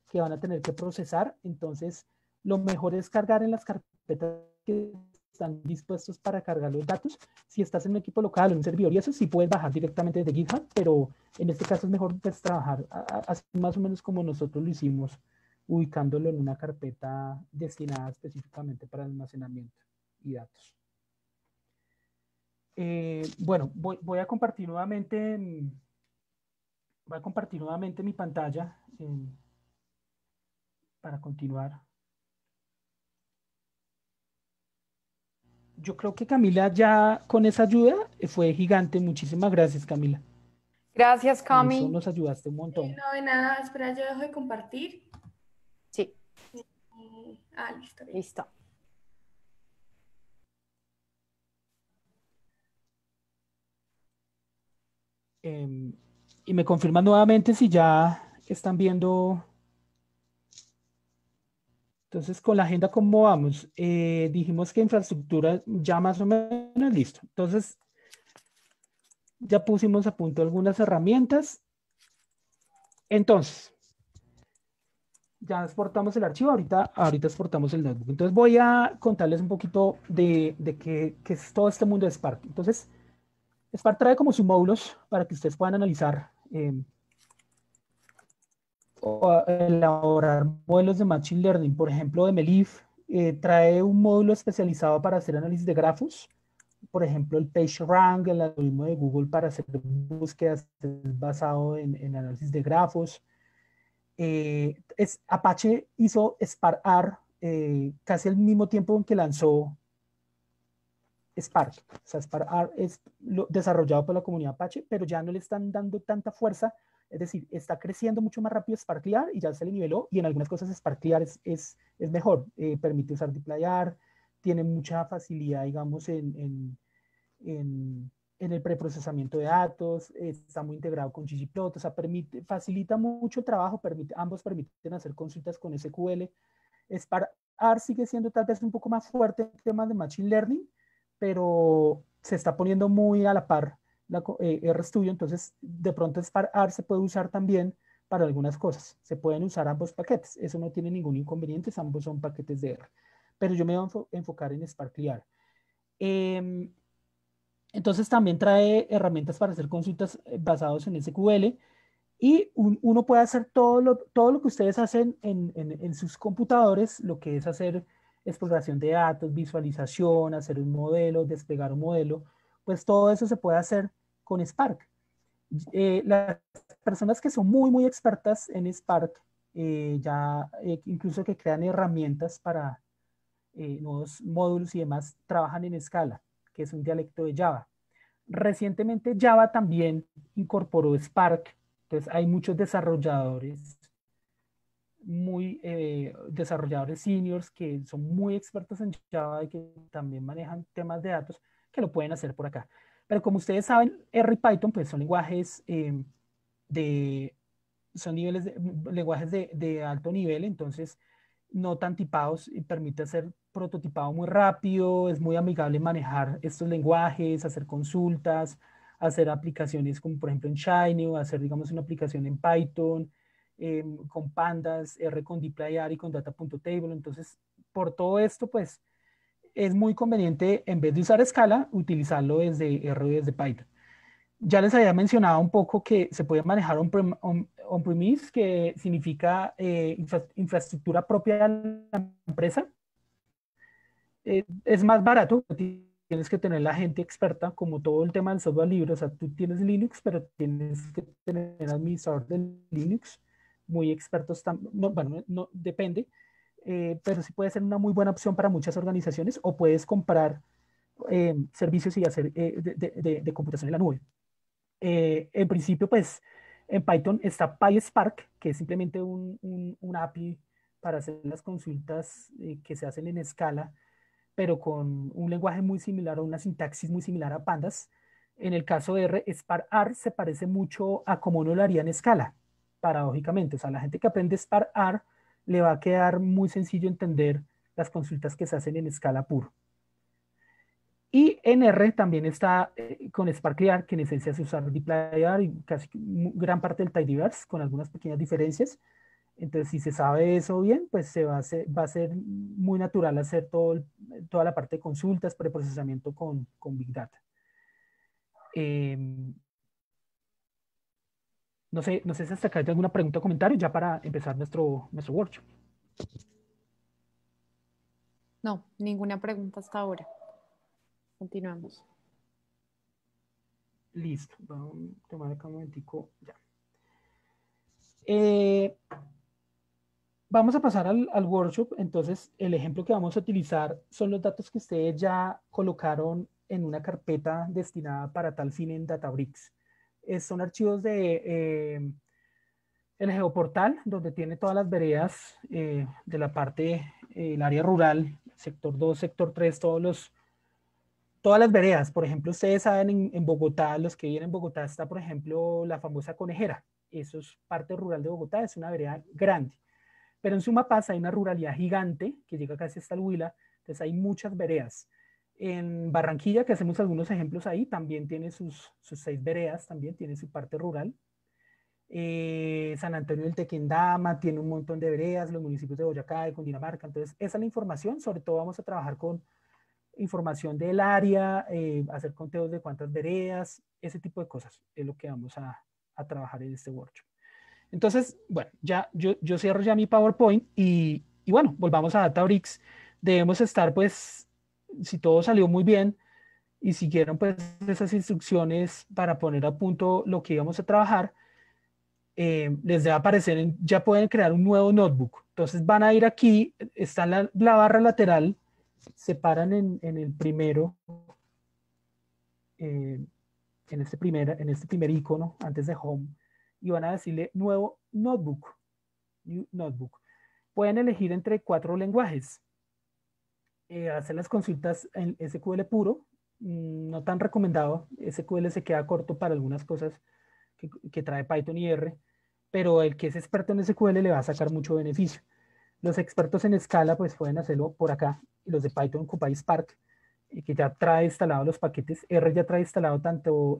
que van a tener que procesar. Entonces lo mejor es cargar en las carpetas que están dispuestos para cargar los datos. Si estás en un equipo local, en un servidor y eso, sí puedes bajar directamente desde GitHub, pero en este caso es mejor pues, trabajar así más o menos como nosotros lo hicimos, ubicándolo en una carpeta destinada específicamente para almacenamiento y datos. Bueno, voy a compartir nuevamente, mi pantalla para continuar. Yo creo que Camila ya con esa ayuda fue gigante. Muchísimas gracias, Camila. Gracias, Con eso Cami. nos ayudaste un montón. No, de nada, espera, yo dejo de compartir. Sí. Listo. Listo. Y me confirman nuevamente si ya están viendo. Entonces, con la agenda, ¿cómo vamos? Dijimos que infraestructura ya más o menos listo. Entonces, ya pusimos a punto algunas herramientas. Entonces, ya exportamos el archivo, ahorita exportamos el notebook. Entonces voy a contarles un poquito de qué es todo este mundo de Spark. Entonces, Spark trae como sus módulos para que ustedes puedan analizar o elaborar modelos de Machine Learning. Por ejemplo, de Melif trae un módulo especializado para hacer análisis de grafos. Por ejemplo, el PageRank, el algoritmo de Google para hacer búsquedas basado en análisis de grafos. Apache hizo Spark casi al mismo tiempo en que lanzó Spark. O sea, Spark es desarrollado por la comunidad Apache, pero ya no le están dando tanta fuerza. Es decir, está creciendo mucho más rápido SparkClear y ya se le niveló. Y en algunas cosas SparkClear es mejor. Permite usar deployar, tiene mucha facilidad, digamos, en el preprocesamiento de datos, está muy integrado con ggplot, o sea, facilita mucho el trabajo, ambos permiten hacer consultas con SQL. Spark sigue siendo tal vez un poco más fuerte en temas de Machine Learning, pero se está poniendo muy a la par RStudio, entonces de pronto Spark se puede usar también para algunas cosas. Se pueden usar ambos paquetes, eso no tiene ningún inconveniente, ambos son paquetes de R. Pero yo me voy a enfocar en SparkClear. Entonces también trae herramientas para hacer consultas basadas en SQL y uno puede hacer todo lo que ustedes hacen en sus computadores, lo que es hacer exploración de datos, visualización, hacer un modelo, desplegar un modelo, pues todo eso se puede hacer con Spark. Las personas que son muy expertas en Spark, incluso que crean herramientas para nuevos módulos y demás, trabajan en Scala, que es un dialecto de Java. Recientemente Java también incorporó Spark, entonces hay muchos desarrolladores, desarrolladores seniors que son muy expertos en Java y que también manejan temas de datos que lo pueden hacer por acá. Pero como ustedes saben, R y Python pues son lenguajes lenguajes de alto nivel, entonces no tan tipados y permite hacer prototipado muy rápido, es muy amigable manejar estos lenguajes, hacer consultas, hacer aplicaciones como por ejemplo en Shiny o hacer digamos una aplicación en Python, con pandas, R con dplyr y con data.table. Entonces por todo esto pues es muy conveniente en vez de usar Scala utilizarlo desde R o desde Python. Ya les había mencionado un poco que se puede manejar on-premise, que significa infraestructura propia de la empresa. Es más barato, tienes que tener la gente experta, como todo el tema del software libre. O sea, tú tienes Linux, pero tienes que tener administrador de Linux, muy expertos. No, bueno, no depende, pero sí puede ser una muy buena opción para muchas organizaciones, o puedes comprar servicios y hacer de computación en la nube. En principio, pues en Python está PySpark, que es simplemente un API para hacer las consultas que se hacen en escala, pero con un lenguaje muy similar o una sintaxis muy similar a Pandas. En el caso de R, SparR se parece mucho a cómo uno lo haría en escala, paradójicamente. O sea, la gente que aprende SparR le va a quedar muy sencillo entender las consultas que se hacen en escala puro. Y en R también está con SparkLear, que en esencia es usar dplyr y casi gran parte del tidyverse, con algunas pequeñas diferencias. Entonces, si se sabe eso bien, pues va a ser muy natural hacer toda la parte de consultas, preprocesamiento con Big Data. No sé si hasta acá hay alguna pregunta o comentario ya para empezar nuestro workshop. No, ninguna pregunta hasta ahora. Continuamos. Listo. Vamos a tomar acá un momentico ya. Vamos a pasar al workshop. Entonces, el ejemplo que vamos a utilizar son los datos que ustedes ya colocaron en una carpeta destinada para tal fin en Databricks. Son archivos de el geoportal, donde tiene todas las veredas de la parte, el área rural, sector 2, sector 3, todas las veredas. Por ejemplo, ustedes saben en Bogotá, los que viven en Bogotá, está, por ejemplo, la famosa Conejera. Eso es parte rural de Bogotá, es una vereda grande. Pero en Sumapaz hay una ruralidad gigante que llega casi hasta el Huila, entonces hay muchas veredas. En Barranquilla, que hacemos algunos ejemplos ahí, también tiene sus 6 veredas, también tiene su parte rural. San Antonio del Tequendama tiene un montón de veredas, los municipios de Boyacá, de Cundinamarca. Entonces, esa es la información. Sobre todo vamos a trabajar con información del área, hacer conteos de cuántas veredas, ese tipo de cosas es lo que vamos a trabajar en este workshop. Entonces, bueno, ya yo cierro ya mi PowerPoint y bueno, volvamos a Databricks. Debemos estar, pues, si todo salió muy bien y siguieron pues esas instrucciones para poner a punto lo que íbamos a trabajar, les debe aparecer, ya pueden crear un nuevo notebook. Entonces van a ir aquí, está la barra lateral, se paran en el primero, en este primer icono antes de Home, y van a decirle nuevo notebook. New notebook. Pueden elegir entre 4 lenguajes. Hacer las consultas en SQL puro, no tan recomendado. SQL se queda corto para algunas cosas que trae Python y R, pero el que es experto en SQL le va a sacar mucho beneficio. Los expertos en escala pues pueden hacerlo por acá, y los de Python con PySpark, que ya trae instalado los paquetes. R ya trae instalado tanto,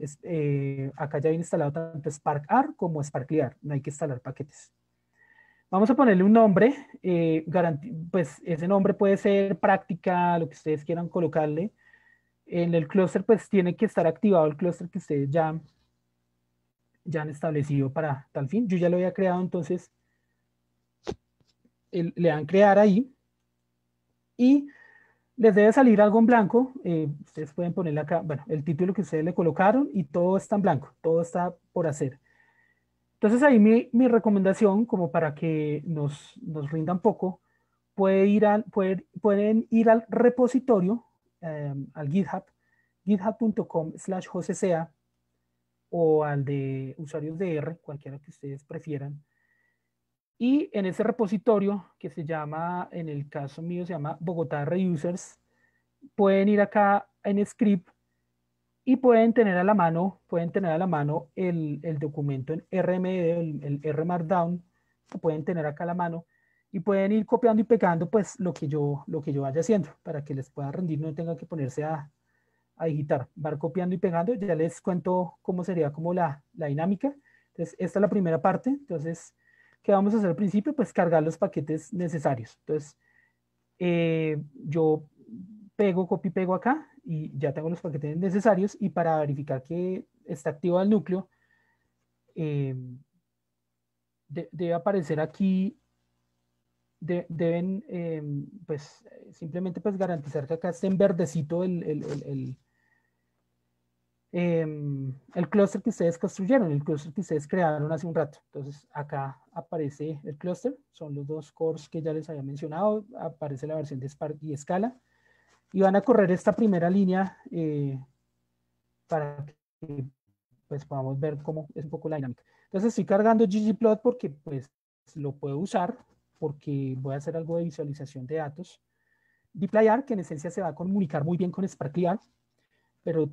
acá ya viene instalado tanto SparkR como SparkLear, no hay que instalar paquetes. Vamos a ponerle un nombre, pues ese nombre puede ser práctica, lo que ustedes quieran colocarle. En el clúster pues tiene que estar activado el clúster que ustedes ya han establecido para tal fin. Yo ya lo había creado, entonces le dan crear ahí y les debe salir algo en blanco. Ustedes pueden ponerle acá, bueno, el título que ustedes le colocaron y todo está en blanco, todo está por hacer. Entonces ahí mi recomendación, como para que nos rinda un poco, pueden ir al repositorio, al GitHub, github.com/josesea, o al de usuarios de R, cualquiera que ustedes prefieran. Y en ese repositorio, que se llama, en el caso mío, se llama Bogotá Reusers, pueden ir acá en script y pueden tener a la mano el documento en RMD, el R Markdown, lo pueden tener acá a la mano y pueden ir copiando y pegando pues lo que yo vaya haciendo para que les pueda rendir, no tengan que ponerse a digitar, van copiando y pegando. Ya les cuento cómo sería como la dinámica. Entonces, esta es la primera parte. Entonces, ¿qué vamos a hacer al principio? Pues cargar los paquetes necesarios. Entonces, yo copio y pego acá y ya tengo los paquetes necesarios, y para verificar que está activo el núcleo, debe aparecer aquí, deben pues simplemente pues garantizar que acá esté en verdecito el clúster que ustedes construyeron, el clúster que ustedes crearon hace un rato. Entonces acá aparece el clúster, son los 2 cores que ya les había mencionado, aparece la versión de Spark y Scala, y van a correr esta primera línea para que pues podamos ver cómo es un poco la dinámica. Entonces estoy cargando ggplot porque pues lo puedo usar, porque voy a hacer algo de visualización de datos. dplyr, que en esencia se va a comunicar muy bien con sparklyr, pero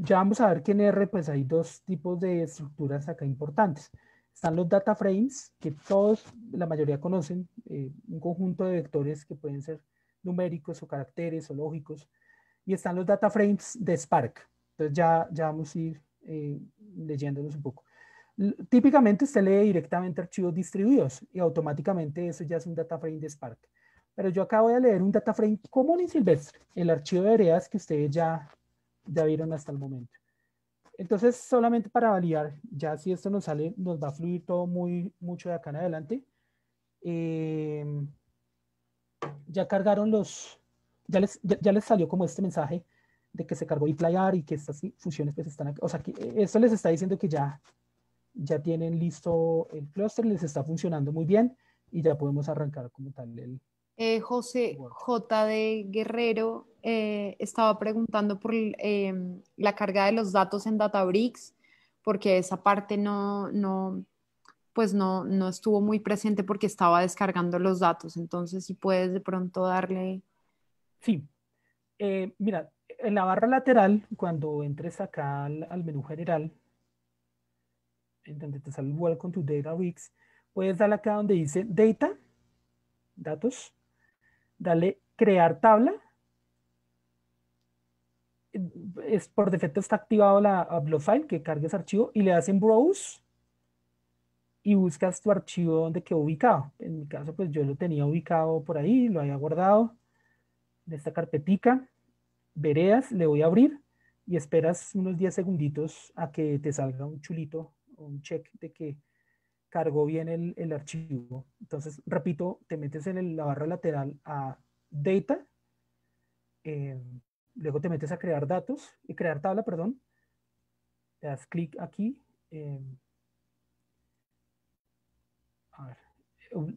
ya vamos a ver que en R pues hay dos tipos de estructuras acá importantes. Están los data frames, que todos, la mayoría conocen, un conjunto de vectores que pueden ser numéricos o caracteres o lógicos, y están los data frames de Spark. Entonces ya vamos a ir leyéndolos un poco. Típicamente usted lee directamente archivos distribuidos y automáticamente eso ya es un data frame de Spark. Pero yo acá voy a leer un data frame común y silvestre, el archivo de veredas que ustedes ya vieron hasta el momento. Entonces, solamente para validar, ya si esto nos sale, nos va a fluir todo mucho de acá en adelante. Ya cargaron ya les salió como este mensaje de que se cargó dplyr y que estas funciones pues están acá. O sea, que esto les está diciendo que ya tienen listo el clúster, les está funcionando muy bien y ya podemos arrancar como tal el... José J. de Guerrero estaba preguntando por la carga de los datos en Databricks, porque esa parte pues no estuvo muy presente porque estaba descargando los datos. Entonces, si puedes de pronto darle... Sí. Mira, en la barra lateral, cuando entres acá al menú general, en donde te sale Welcome to Databricks, puedes darle acá donde dice Data, datos, dale Crear tabla. Por defecto está activado la upload file, que cargue ese archivo, y le das en Browse y buscas tu archivo donde quedó ubicado. En mi caso, pues yo lo tenía ubicado por ahí, lo había guardado en esta carpetica. Veredas, le voy a abrir y esperas unos 10 segunditos a que te salga un chulito, un check de que cargó bien el archivo. Entonces, repito, te metes en la barra lateral a Data, luego te metes a crear datos, crear tabla, perdón, le das clic aquí, a ver,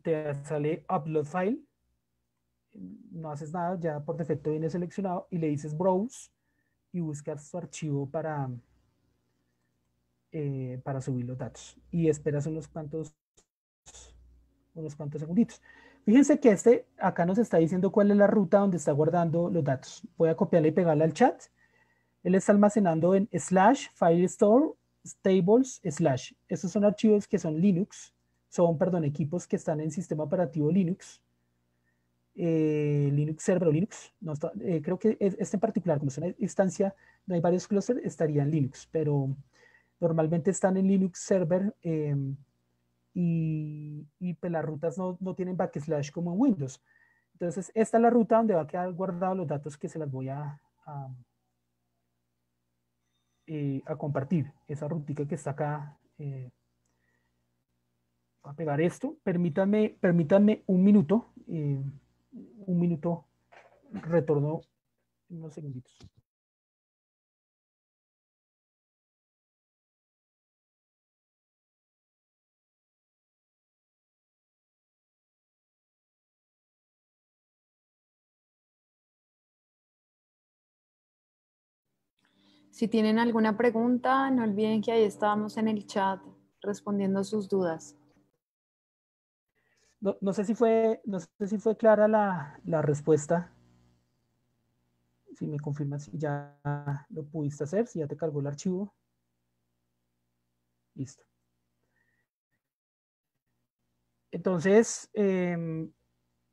te sale Upload File, no haces nada, ya por defecto viene seleccionado y le dices Browse y buscas tu archivo para subir los datos y esperas unos cuantos segunditos. Fíjense que acá nos está diciendo cuál es la ruta donde está guardando los datos. Voy a copiarla y pegarla al chat. Él está almacenando en /firestore tables /. Estos son archivos que son Linux, equipos que están en sistema operativo Linux. Linux Server o Linux, no está, creo que este en particular, como es una instancia, no hay varios clusters, estaría en Linux, pero normalmente están en Linux Server y pues las rutas no tienen backslash como en Windows. Entonces, esta es la ruta donde va a quedar guardados los datos que se las voy a compartir. Esa rutica que está acá. Voy a pegar esto. Permítanme un minuto. Retorno unos segunditos. Si tienen alguna pregunta, no olviden que ahí estábamos en el chat respondiendo sus dudas. No sé si fue clara la respuesta. Si me confirmas si ya lo pudiste hacer, si ya te cargó el archivo. Listo. Entonces,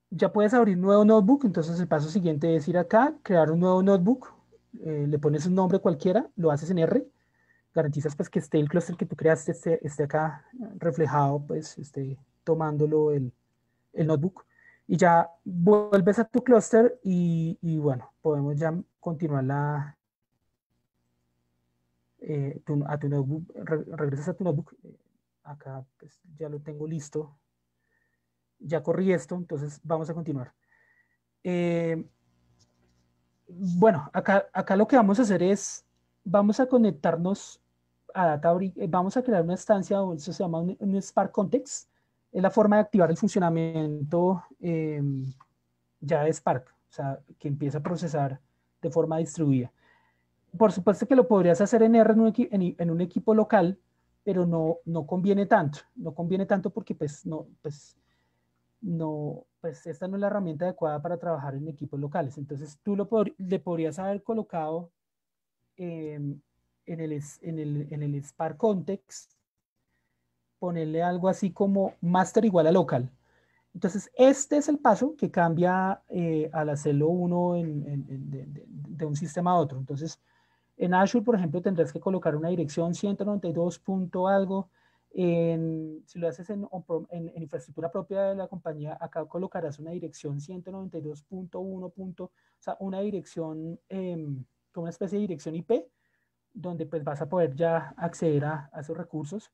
ya puedes abrir un nuevo notebook. Entonces el paso siguiente es ir acá, crear un nuevo notebook. Le pones un nombre cualquiera, lo haces en R. Garantizas pues que esté el clúster que tú creaste, esté acá reflejado, pues esté tomándolo el notebook. Y ya vuelves a tu clúster y bueno, podemos ya continuar a tu notebook, regresas a tu notebook. Acá pues ya lo tengo listo. Ya corrí esto, entonces vamos a continuar. Bueno, acá lo que vamos a hacer es, vamos a conectarnos a Databricks, vamos a crear una instancia, eso se llama un Spark Context, es la forma de activar el funcionamiento ya de Spark, o sea, que empieza a procesar de forma distribuida. Por supuesto que lo podrías hacer en R en un equipo local, pero no conviene tanto, porque pues no, pues esta no es la herramienta adecuada para trabajar en equipos locales. Entonces tú le podrías haber colocado en el Spark Context, ponerle algo así como master igual a local. Entonces, este es el paso que cambia al hacerlo uno de un sistema a otro. Entonces, en Azure, por ejemplo, tendrás que colocar una dirección 192 punto algo. Si lo haces en infraestructura propia de la compañía, acá colocarás una dirección 192.1. O sea, una dirección, como una especie de dirección IP, donde pues vas a poder ya acceder a esos recursos.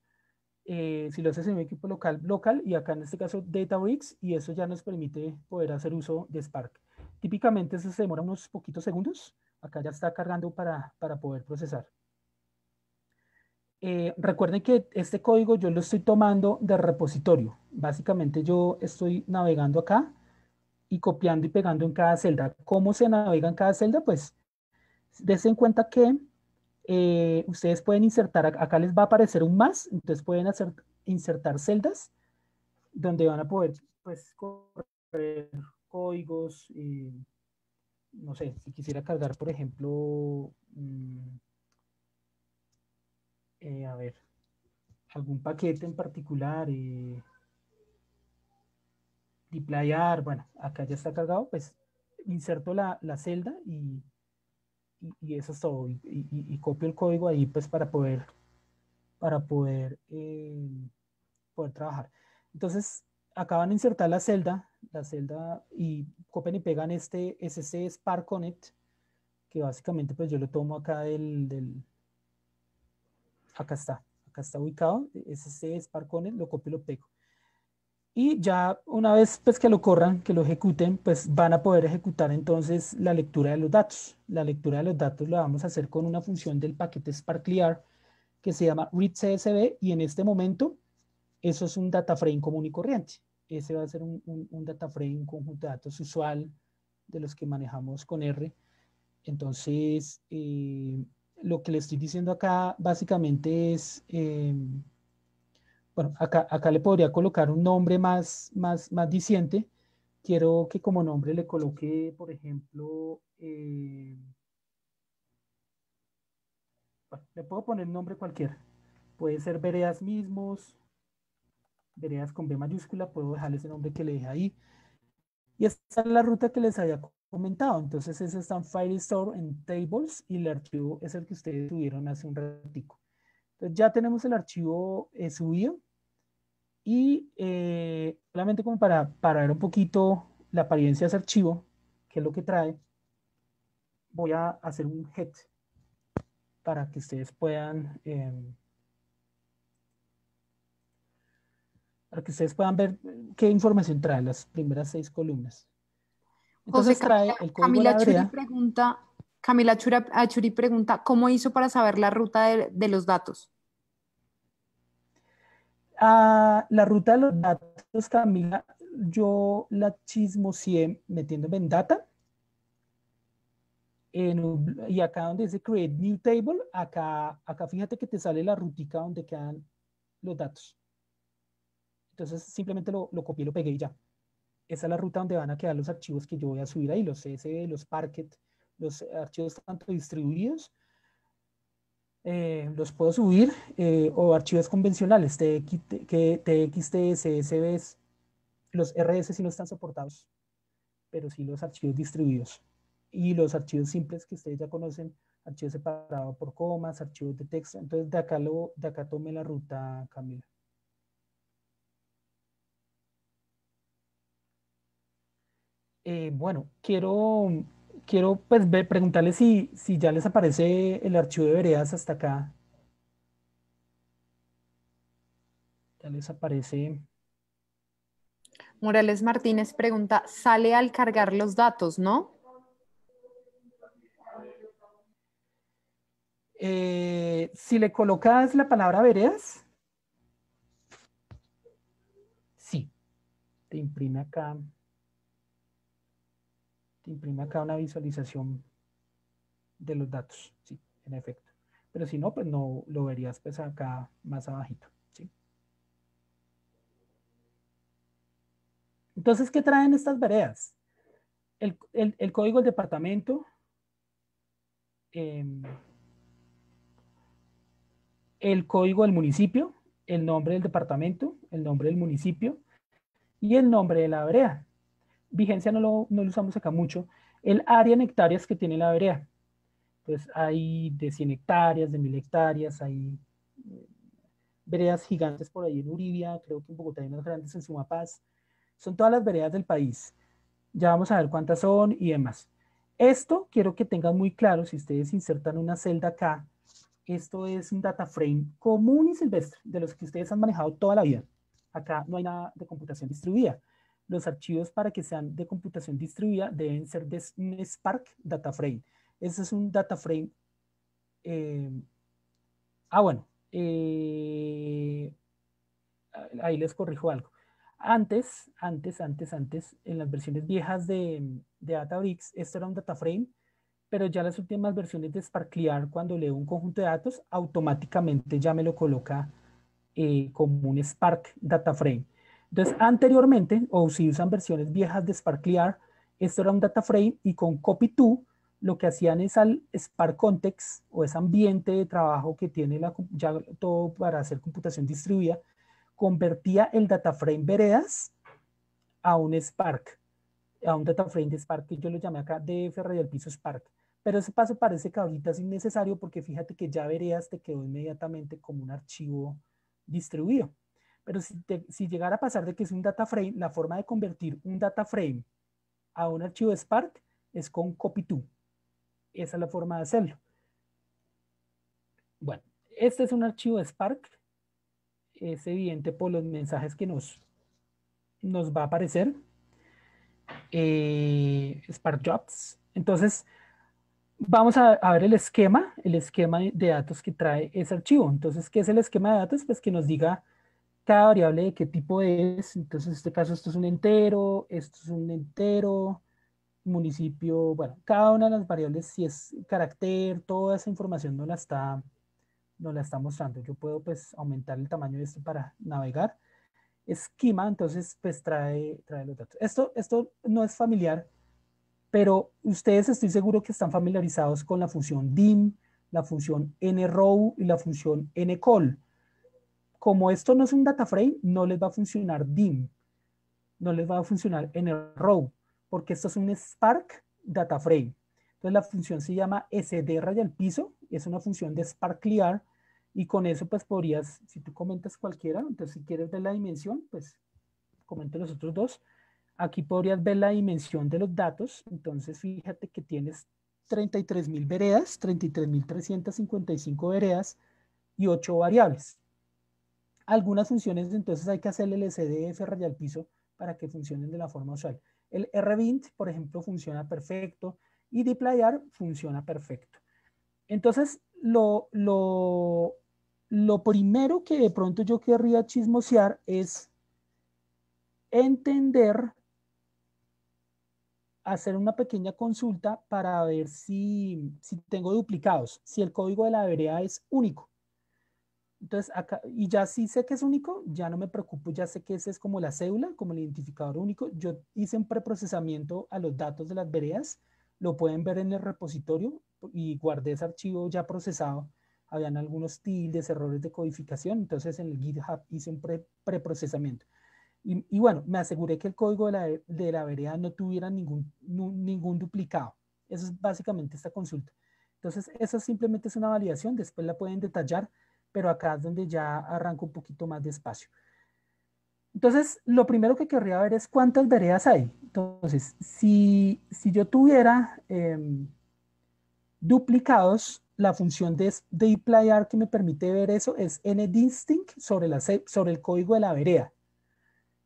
Si lo haces en un equipo local, y acá en este caso Databricks, y eso ya nos permite poder hacer uso de Spark. Típicamente eso se demora unos poquitos segundos. Acá ya está cargando para poder procesar. Recuerden que este código yo lo estoy tomando de repositorio. Básicamente yo estoy navegando acá y copiando y pegando en cada celda. ¿Cómo se navega en cada celda? Pues dense en cuenta que ustedes pueden insertar, acá les va a aparecer un más, entonces pueden insertar celdas donde van a poder pues correr códigos. No sé, si quisiera cargar, por ejemplo, a ver, algún paquete en particular, deployar, bueno, acá ya está cargado, pues inserto la celda y eso es todo, y copio el código ahí pues para poder trabajar. Entonces, acaban de insertar la celda y copian y pegan este SC Spark Connect, que básicamente pues yo lo tomo acá acá está ubicado, SC Spark Connect, lo copio y lo pego. Y ya una vez pues que lo corran, que lo ejecuten, pues van a poder ejecutar entonces la lectura de los datos. La lectura de los datos la vamos a hacer con una función del paquete Spark Clear que se llama readCSV, y en este momento eso es un data frame común y corriente. Ese va a ser un data frame, un conjunto de datos usual de los que manejamos con R. Entonces, lo que le estoy diciendo acá básicamente es, bueno, acá le podría colocar un nombre más diciente. Quiero que como nombre le coloque, por ejemplo, bueno, le puedo poner un nombre cualquiera. Puede ser veredas mismos, veredas con B mayúscula, puedo dejarle ese nombre que le dejé ahí. Y esta es la ruta que les había comentado. Entonces, ese está en Firestore, en Tables, y el archivo es el que ustedes tuvieron hace un ratico. Entonces, ya tenemos el archivo subido. Y solamente como para ver un poquito la apariencia de ese archivo, que es lo que trae, voy a hacer un head para que ustedes puedan ver qué información trae las primeras 6 columnas. José, Entonces trae el código de Camila la Achuri vereda. pregunta, Achuri pregunta, ¿cómo hizo para saber la ruta de los datos? La ruta de los datos, Camila, yo la chismoseé metiéndome en data. Y acá donde dice create new table, acá fíjate que te sale la rutica donde quedan los datos. Entonces simplemente lo copié y lo pegué y ya. Esa es la ruta donde van a quedar los archivos que yo voy a subir ahí, los CSV, los Parquet, los archivos tanto distribuidos. Los puedo subir, o archivos convencionales, TXT, CSV, los RS sí no están soportados, pero sí los archivos distribuidos. Y los archivos simples que ustedes ya conocen, archivos separados por comas, archivos de texto. Entonces de acá tomé la ruta, Camila. Bueno, quiero pues preguntarles si ya les aparece el archivo de veredas hasta acá. Ya les aparece. Morales Martínez pregunta, sale al cargar los datos, ¿no? Si le colocas la palabra veredas, sí, te imprime acá, una visualización de los datos, sí, en efecto. Pero si no, pues no lo verías pues acá más abajito, ¿sí? Entonces, ¿qué traen estas veredas? El código del departamento, el código del municipio, el nombre del departamento, el nombre del municipio y el nombre de la vereda. Vigencia no lo usamos acá mucho. El área en hectáreas que tiene la vereda. Entonces hay de 100 hectáreas, de 1000 hectáreas, hay veredas gigantes por ahí en Uribia, creo que en Bogotá hay unas grandes en Sumapaz. Son todas las veredas del país. Ya vamos a ver cuántas son y demás. Esto quiero que tengan muy claro, si ustedes insertan una celda acá, esto es un data frame común y silvestre, de los que ustedes han manejado toda la vida. Acá no hay nada de computación distribuida. Los archivos para que sean de computación distribuida deben ser de un Spark data frame. Ese es un data frame. Bueno, ahí les corrijo algo. Antes, en las versiones viejas de Databricks, esto era un data frame, pero ya las últimas versiones de Sparklear, cuando leo un conjunto de datos, automáticamente ya me lo coloca como un Spark data frame. Entonces, anteriormente, o si usan versiones viejas de Sparklear, esto era un data frame y con copy-to lo que hacían es al Spark Context o ese ambiente de trabajo que tiene ya todo para hacer computación distribuida, convertía el data frame veredas a un Spark, a un data frame de Spark, que yo lo llamé acá DF radial piso Spark. Pero ese paso parece que ahorita es innecesario porque fíjate que ya veredas te quedó inmediatamente como un archivo distribuido. Pero si llegara a pasar de que es un data frame, la forma de convertir un data frame a un archivo Spark es con copy-to. Esa es la forma de hacerlo. Bueno, este es un archivo Spark. Es evidente por los mensajes que nos va a aparecer. Spark Jobs. Entonces, vamos a ver el esquema de datos que trae ese archivo. Entonces, ¿qué es el esquema de datos? Pues que nos diga cada variable de qué tipo es. Entonces, en este caso, esto es un entero, municipio, bueno, cada una de las variables, si es carácter, toda esa información nos la está mostrando. Yo puedo pues aumentar el tamaño de esto para navegar. Esquema, entonces pues trae los datos. Esto no es familiar, pero ustedes estoy seguro que están familiarizados con la función dim, la función nrow y la función ncall. Como esto no es un data frame, no les va a funcionar dim, no les va a funcionar nrow, porque esto es un Spark data frame. Entonces la función se llama sd rayal piso, es una función de Sparklear, y con eso pues podrías, si tú comentas cualquiera, entonces si quieres ver la dimensión, pues comenta los otros dos. Aquí podrías ver la dimensión de los datos. Entonces fíjate que tienes 33.000 veredas, 33.355 veredas y 8 variables. Algunas funciones entonces hay que hacerle el SDF rayal piso para que funcionen de la forma usual. El rbint, por ejemplo, funciona perfecto y dplyr funciona perfecto. Entonces, lo primero que de pronto yo querría chismosear es entender, hacer una pequeña consulta para ver si tengo duplicados, si el código de la vereda es único. Entonces, acá, y ya sí sé que es único, ya no me preocupo, ya sé que ese es como la cédula, como el identificador único. Yo hice un preprocesamiento a los datos de las veredas, lo pueden ver en el repositorio y guardé ese archivo ya procesado. Habían algunos tildes, errores de codificación, entonces en el GitHub hice un preprocesamiento. Y bueno, me aseguré que el código de la vereda no tuviera ningún duplicado. Eso es básicamente esta consulta. Entonces, eso simplemente es una validación, después la pueden detallar, pero acá es donde ya arranco un poquito más despacio. Entonces, lo primero que querría ver es cuántas veredas hay. Entonces, si yo tuviera duplicados, la función de dplyr que me permite ver eso es ndistinct sobre el código de la vereda.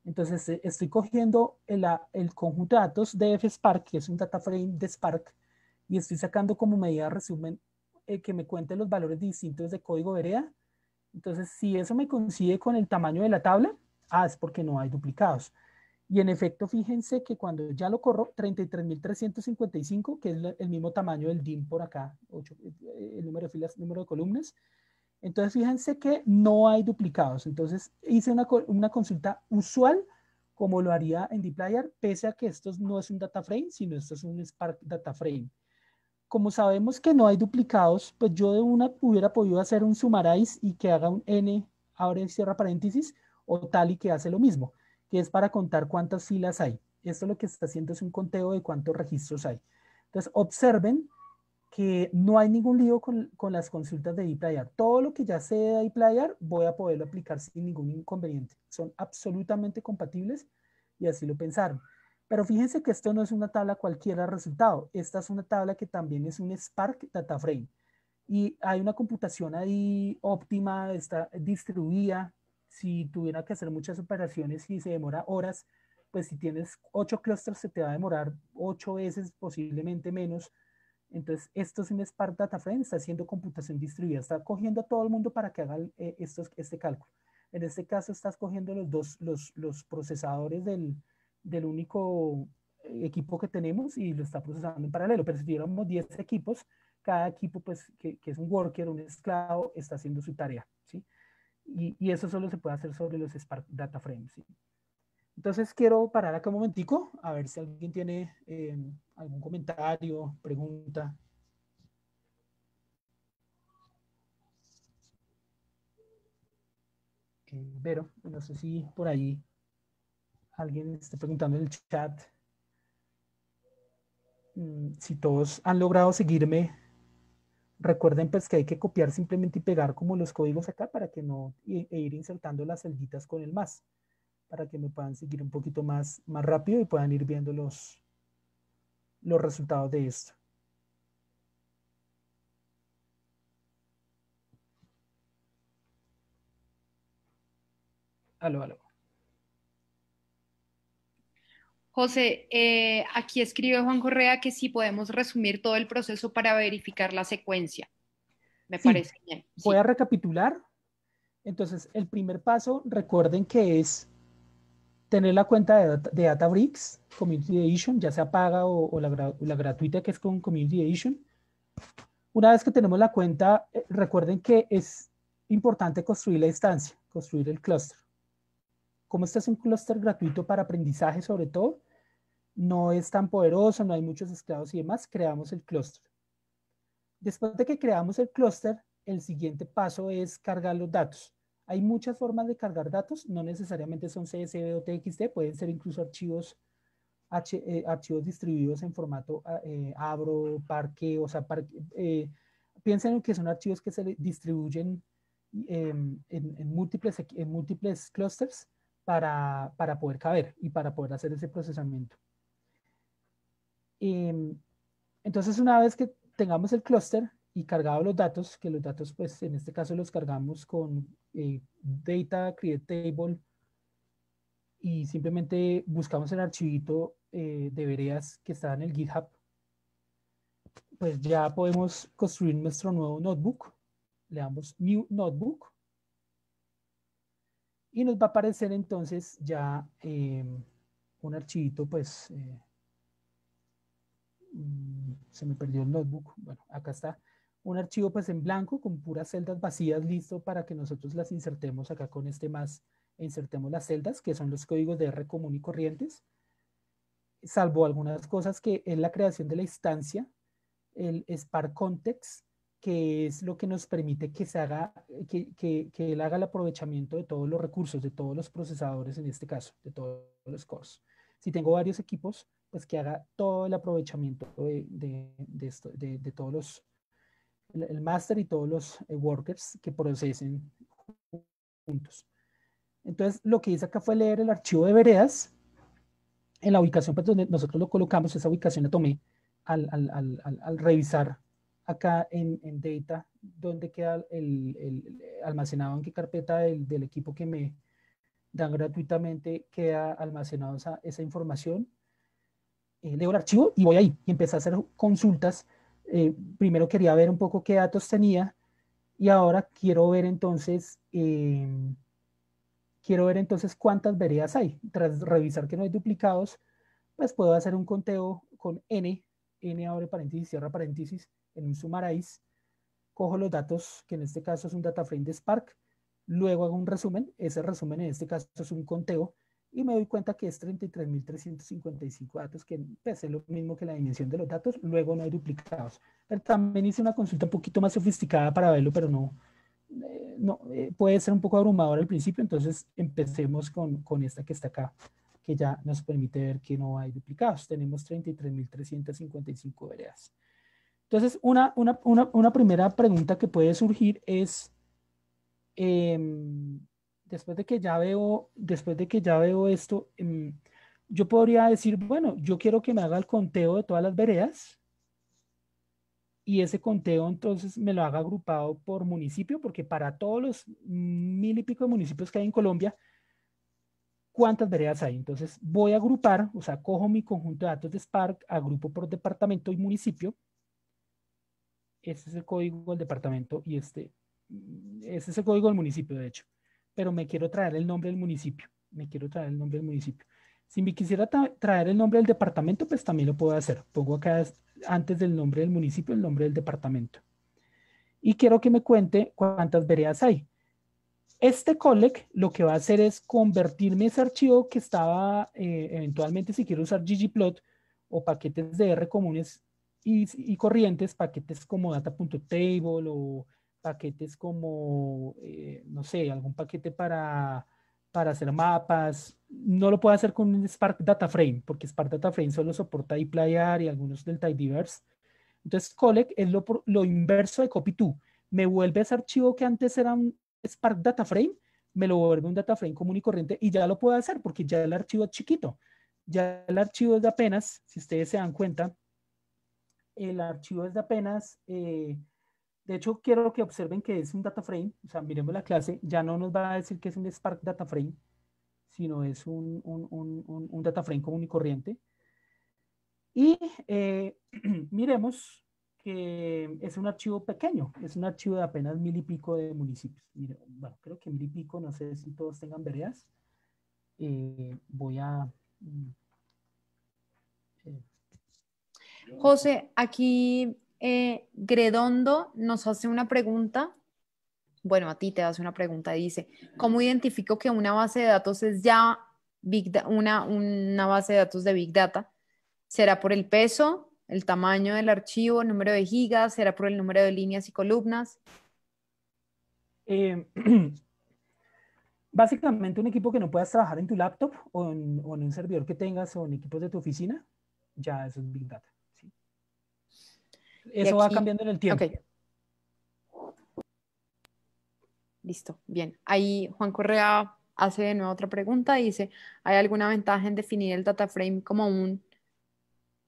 Entonces, estoy cogiendo el conjunto de datos de fspark, que es un data frame de Spark, y estoy sacando como medida de resumen que me cuente los valores distintos de código vereda. Entonces, si eso me coincide con el tamaño de la tabla, es porque no hay duplicados. Y en efecto, fíjense que cuando ya lo corro, 33.355, que es el mismo tamaño del DIM por acá, el número de filas, número de columnas. Entonces, fíjense que no hay duplicados. Entonces, hice una consulta usual como lo haría en dplyr, pese a que esto no es un data frame, sino esto es un Spark data frame. Como sabemos que no hay duplicados, pues yo de una hubiera podido hacer un summarize y que haga un n, abre y cierra paréntesis, o tally que hace lo mismo, que es para contar cuántas filas hay. Esto lo que está haciendo es un conteo de cuántos registros hay. Entonces, observen que no hay ningún lío con las consultas de dplyr. Todo lo que ya sé de dplyr voy a poderlo aplicar sin ningún inconveniente. Son absolutamente compatibles y así lo pensaron. Pero fíjense que esto no es una tabla cualquiera resultado. Esta es una tabla que también es un Spark Data Frame. Y hay una computación ahí óptima, está distribuida. Si tuviera que hacer muchas operaciones y se demora horas, pues si tienes 8 clusters se te va a demorar 8 veces, posiblemente menos. Entonces, esto es un Spark Data Frame, está haciendo computación distribuida, está cogiendo a todo el mundo para que haga este cálculo. En este caso, estás cogiendo los procesadores del único equipo que tenemos y lo está procesando en paralelo. Pero si tuviéramos 10 equipos, cada equipo, pues, que es un worker, un esclavo, está haciendo su tarea, ¿sí? Y eso solo se puede hacer sobre los Spark Data Frames, ¿sí? Entonces quiero parar acá un momentico, a ver si alguien tiene algún comentario, pregunta. Vero, no sé si por ahí alguien está preguntando en el chat si todos han logrado seguirme. Recuerden pues que hay que copiar simplemente y pegar como los códigos acá para que no, e ir insertando las celditas con el más, para que me puedan seguir un poquito más rápido y puedan ir viendo los resultados de esto. Aló, aló. José, aquí escribe Juan Correa que sí podemos resumir todo el proceso para verificar la secuencia. Me parece bien. Voy Sí. a recapitular. Entonces, el primer paso, recuerden que es tener la cuenta de Databricks, Community Edition, ya sea paga o la gratuita que es con Community Edition. Una vez que tenemos la cuenta, recuerden que es importante construir la instancia, construir el clúster. Como este es un clúster gratuito para aprendizaje sobre todo, no es tan poderoso, no hay muchos esclavos y demás, creamos el clúster. Después de que creamos el clúster, el siguiente paso es cargar los datos. Hay muchas formas de cargar datos, no necesariamente son CSV o TXT, pueden ser incluso archivos, archivos distribuidos en formato Abro, Parquet, o sea, piensen en que son archivos que se distribuyen en múltiples clusters para poder caber y para poder hacer ese procesamiento. Entonces, una vez que tengamos el clúster y cargados los datos, que los datos, pues en este caso los cargamos con data create table y simplemente buscamos el archivito de veredas que está en el GitHub, pues ya podemos construir nuestro nuevo notebook. Le damos New Notebook y nos va a aparecer entonces ya un archivito, pues se me perdió el notebook. Bueno, acá está un archivo pues en blanco con puras celdas vacías listo para que nosotros las insertemos acá con este más, insertemos las celdas que son los códigos de R común y corrientes, salvo algunas cosas que es la creación de la instancia, el Spark Context, que es lo que nos permite que se haga, que él haga el aprovechamiento de todos los recursos, de todos los procesadores en este caso, de todos los cores. Si tengo varios equipos, pues que haga todo el aprovechamiento de todos los, el master y todos los workers que procesen juntos. Entonces, lo que hice acá fue leer el archivo de veredas en la ubicación pues, donde nosotros lo colocamos, esa ubicación la tomé al revisar acá en data, donde queda almacenado, en qué carpeta del equipo que me dan gratuitamente queda almacenado esa información. Leo el archivo y voy ahí y empecé a hacer consultas. Primero quería ver un poco qué datos tenía y ahora quiero ver entonces cuántas veredas hay. Tras revisar que no hay duplicados, pues puedo hacer un conteo con n abre paréntesis, cierra paréntesis, en un summarize, cojo los datos, que en este caso es un data frame de Spark, luego hago un resumen, ese resumen en este caso es un conteo, y me doy cuenta que es 33.355 datos, que pues, es lo mismo que la dimensión de los datos, luego no hay duplicados. Pero también hice una consulta un poquito más sofisticada para verlo, pero puede ser un poco abrumador al principio, entonces empecemos con esta que está acá, que ya nos permite ver que no hay duplicados. Tenemos 33.355 veredas. Entonces, una primera pregunta que puede surgir es, después de que ya veo esto, yo podría decir, bueno, yo quiero que me haga el conteo de todas las veredas, y ese conteo entonces me lo haga agrupado por municipio, porque para todos los 1.000 y pico de municipios que hay en Colombia, ¿cuántas veredas hay? Entonces voy a agrupar, o sea, cojo mi conjunto de datos de Spark, agrupo por departamento y municipio. Este es el código del departamento y este es el código del municipio, de hecho. Pero me quiero traer el nombre del municipio. Si me quisiera traer el nombre del departamento, pues también lo puedo hacer. Pongo acá antes del nombre del municipio el nombre del departamento. Y quiero que me cuente cuántas veredas hay. Este collect lo que va a hacer es convertirme ese archivo que estaba, eventualmente si quiero usar ggplot o paquetes de R comunes y corrientes, paquetes como data.table o paquetes como, no sé, algún paquete para hacer mapas. No lo puedo hacer con un Spark Data Frame, porque Spark Data Frame solo soporta dplyr y algunos del tidyverse. Entonces, collect es lo inverso de copy-to. Me vuelve ese archivo que antes era un Spark Data Frame, me lo vuelve un data frame común y corriente y ya lo puedo hacer porque ya el archivo es chiquito. Ya el archivo es de apenas, si ustedes se dan cuenta, el archivo es de apenas, de hecho quiero que observen que es un data frame, o sea, miremos la clase, ya no nos va a decir que es un Spark Data Frame, sino es un data frame común y corriente. Y miremos que es un archivo pequeño, es un archivo de apenas 1.000 y pico de municipios. Mire, bueno, creo que 1.000 y pico, no sé si todos tengan veredas. Voy a... José, aquí Gredondo nos hace una pregunta. Bueno, a ti te hace una pregunta. Dice, ¿cómo identifico que una base de datos es ya una base de datos de Big Data? ¿Será por el peso, el tamaño del archivo, el número de gigas? ¿Será por el número de líneas y columnas? Básicamente un equipo que no puedas trabajar en tu laptop o en un servidor que tengas o en equipos de tu oficina, ya eso es Big Data. ¿Sí? Eso va cambiando en el tiempo. Okay. Listo, bien. Ahí Juan Correa hace de nuevo otra pregunta. Dice, ¿hay alguna ventaja en definir el data frame como un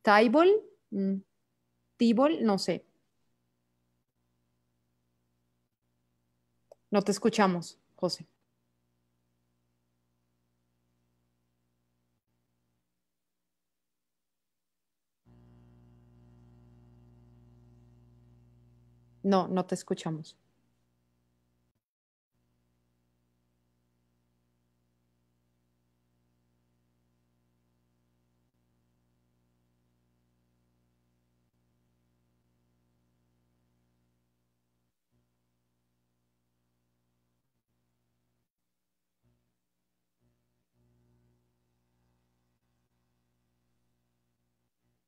table? Table, no sé. No te escuchamos, José. No, no te escuchamos.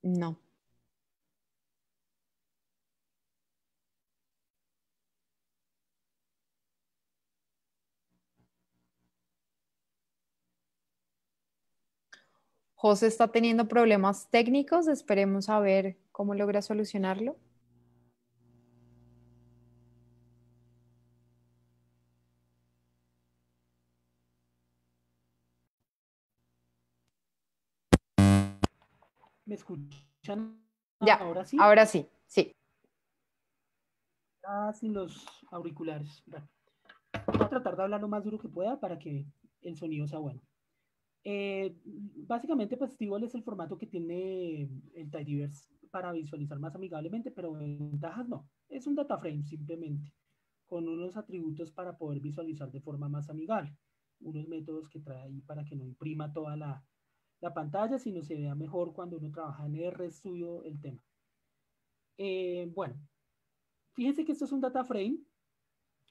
No. José está teniendo problemas técnicos. Esperemos a ver cómo logra solucionarlo. ¿Me escuchan Ya, ahora sí? ahora sí, sí. Sin los auriculares. Bueno, voy a tratar de hablar lo más duro que pueda para que el sonido sea bueno. Básicamente, pues Tibol es el formato que tiene el Tidyverse para visualizar más amigablemente, pero ventajas no. Es un data frame simplemente, con unos atributos para poder visualizar de forma más amigable. Unos métodos que trae ahí para que no imprima toda la pantalla, sino se vea mejor cuando uno trabaja en RStudio el tema. Bueno, fíjense que esto es un data frame,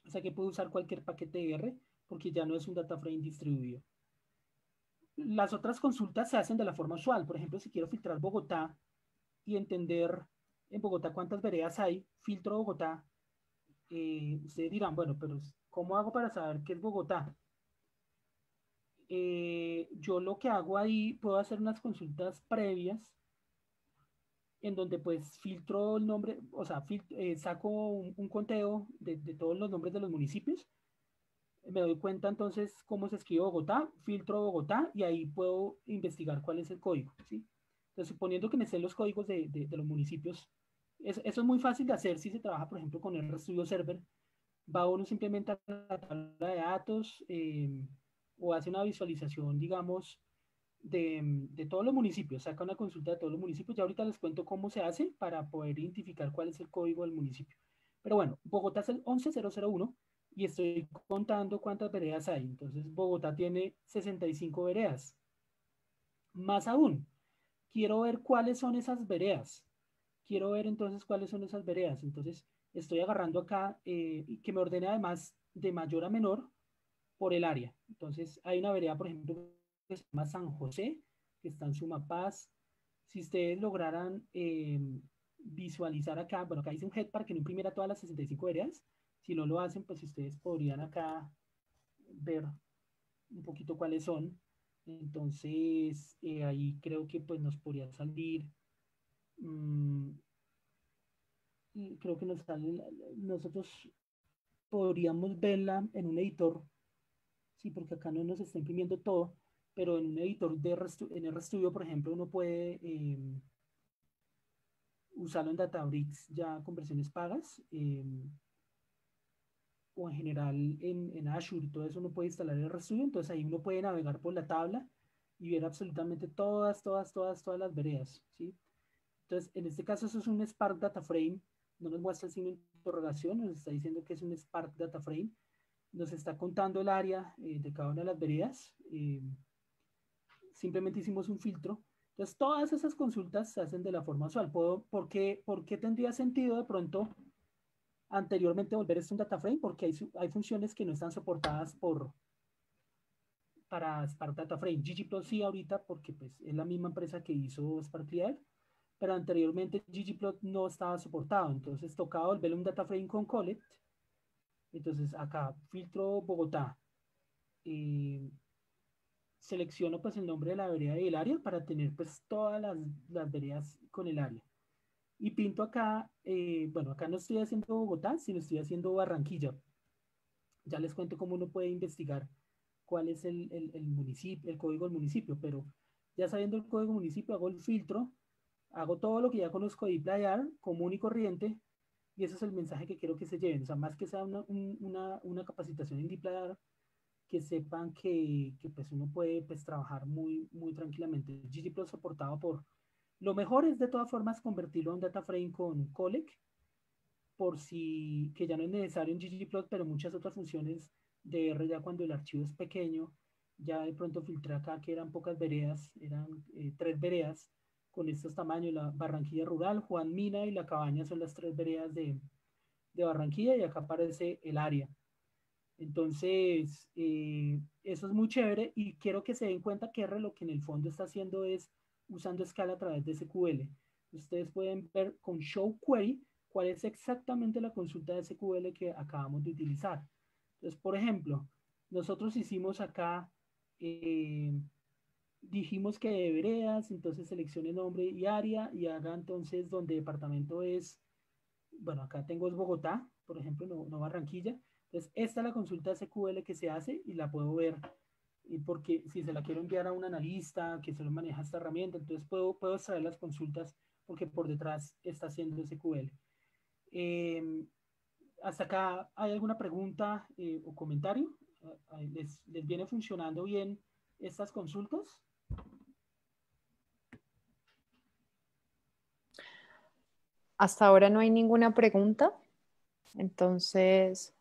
o sea que puedo usar cualquier paquete R, porque ya no es un data frame distribuido. las otras consultas se hacen de la forma usual. Por ejemplo, si quiero filtrar Bogotá y entender en Bogotá cuántas veredas hay, filtro Bogotá. Ustedes dirán, bueno, pero ¿cómo hago para saber qué es Bogotá? Yo lo que hago ahí, puedo hacer unas consultas previas en donde pues filtro el nombre, o sea, saco un conteo de todos los nombres de los municipios. Me doy cuenta entonces cómo se escribe Bogotá, filtro Bogotá y ahí puedo investigar cuál es el código, ¿sí? Entonces, suponiendo que me sé los códigos de los municipios, eso es muy fácil de hacer si se trabaja, por ejemplo, con RStudio Server. Va uno simplemente a la tabla de datos o hace una visualización, digamos, de todos los municipios, saca una consulta de todos los municipios. Ya ahorita les cuento cómo se hace para poder identificar cuál es el código del municipio. Pero bueno, Bogotá es el 11001 y estoy contando cuántas veredas hay. Entonces, Bogotá tiene 65 veredas. Más aún, quiero ver cuáles son esas veredas. Quiero ver entonces cuáles son esas veredas. Entonces, estoy agarrando acá que me ordene además de mayor a menor por el área. Entonces, hay una vereda, por ejemplo, que se llama San José, que está en Sumapaz. Si ustedes lograran visualizar acá, bueno, acá hice un head para que no imprimiera todas las 65 veredas. Si no lo hacen, pues ustedes podrían acá ver un poquito cuáles son. Entonces, ahí creo que pues nos podría salir, mmm, creo que nos sale, nosotros podríamos verla en un editor, sí, porque acá no nos está imprimiendo todo, pero en un editor en RStudio, por ejemplo, uno puede usarlo en Databricks ya con versiones pagas, o en general en Azure, todo eso uno puede instalar el RStudio, entonces ahí uno puede navegar por la tabla y ver absolutamente todas las veredas, ¿sí? Entonces, en este caso, eso es un Spark Data Frame, no nos muestra el signo de interrogación, nos está diciendo que es un Spark Data Frame, nos está contando el área de cada una de las veredas, simplemente hicimos un filtro. Entonces, todas esas consultas se hacen de la forma usual. ¿Por qué tendría sentido de pronto anteriormente volver esto un data frame? Porque hay funciones que no están soportadas para Spark Data Frame. ggplot sí ahorita porque pues, es la misma empresa que hizo Spark Clear, pero anteriormente ggplot no estaba soportado. Entonces, tocaba volverle un data frame con collect. Entonces, acá filtro Bogotá. Selecciono pues el nombre de la vereda y el área para tener pues todas las veredas con el área. Y pinto acá, bueno, acá no estoy haciendo Bogotá, sino estoy haciendo Barranquilla. Ya les cuento cómo uno puede investigar cuál es el municipio, el código del municipio, pero ya sabiendo el código del municipio, hago el filtro, hago todo lo que ya conozco de dplyr, común y corriente, y ese es el mensaje que quiero que se lleven. O sea, más que sea una capacitación en dplyr, que sepan que pues uno puede pues trabajar muy tranquilamente. ggplot soportado por... Lo mejor es de todas formas convertirlo en data frame con collect, por si que ya no es necesario en ggplot, pero muchas otras funciones de R ya cuando el archivo es pequeño, ya de pronto filtré acá que eran pocas veredas, eran 3 veredas con estos tamaños, la Barranquilla Rural, Juan Mina y La Cabaña son las 3 veredas de Barranquilla y acá aparece el área. Entonces, eso es muy chévere y quiero que se den cuenta que R lo que en el fondo está haciendo es usando escala a través de SQL. Ustedes pueden ver con Show Query cuál es exactamente la consulta de SQL que acabamos de utilizar. Entonces, por ejemplo, nosotros hicimos acá, dijimos que de veredas, entonces seleccione nombre y área y haga entonces donde departamento es, bueno, acá tengo es Bogotá, por ejemplo, no Barranquilla. Entonces, esta es la consulta SQL que se hace y la puedo ver porque si se la quiero enviar a un analista que solo maneja esta herramienta, entonces puedo extraer las consultas porque por detrás está haciendo SQL. ¿Hasta acá hay alguna pregunta o comentario? ¿Les viene funcionando bien estas consultas? Hasta ahora no hay ninguna pregunta, entonces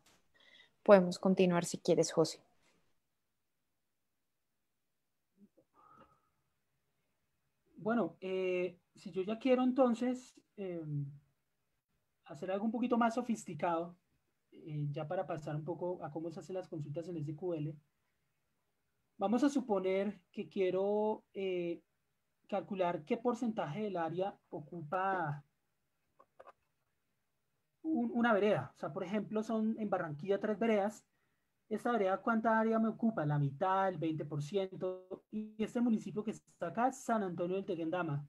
podemos continuar si quieres, José. Bueno, si yo ya quiero entonces hacer algo un poquito más sofisticado, ya para pasar un poco a cómo se hacen las consultas en SQL, Vamos a suponer que quiero calcular qué porcentaje del área ocupa una vereda. O sea, por ejemplo, son en Barranquilla 3 veredas. Esta vereda, ¿cuánta área me ocupa? La mitad, el 20%. Y este municipio que está acá es San Antonio del Tequendama.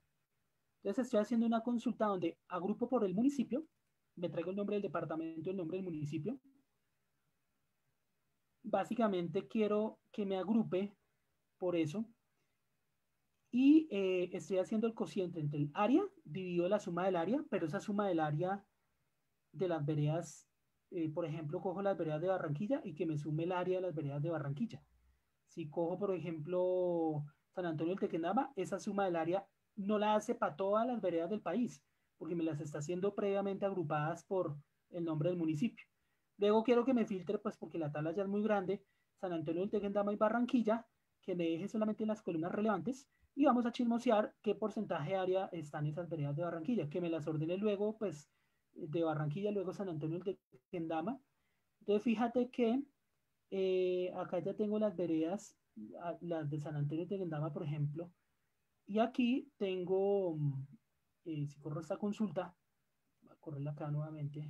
Entonces estoy haciendo una consulta donde agrupo por el municipio, me traigo el nombre del departamento, el nombre del municipio. Básicamente quiero que me agrupe por eso. Y estoy haciendo el cociente entre el área, divido la suma del área, pero esa suma del área de las veredas, por ejemplo, cojo las veredas de Barranquilla y que me sume el área de las veredas de Barranquilla. Si cojo, por ejemplo, San Antonio del Tequendama, esa suma del área no la hace para todas las veredas del país, porque me las está haciendo previamente agrupadas por el nombre del municipio. Luego quiero que me filtre, pues porque la tabla ya es muy grande, San Antonio del Tequendama y Barranquilla, que me deje solamente en las columnas relevantes, y vamos a chismosear qué porcentaje de área están esas veredas de Barranquilla, que me las ordene luego, pues, de Barranquilla, luego San Antonio del Tequendama. Entonces, fíjate que acá ya tengo las veredas, las de San Antonio de Tequendama, por ejemplo, y aquí tengo, si corro esta consulta, voy a correrla acá nuevamente.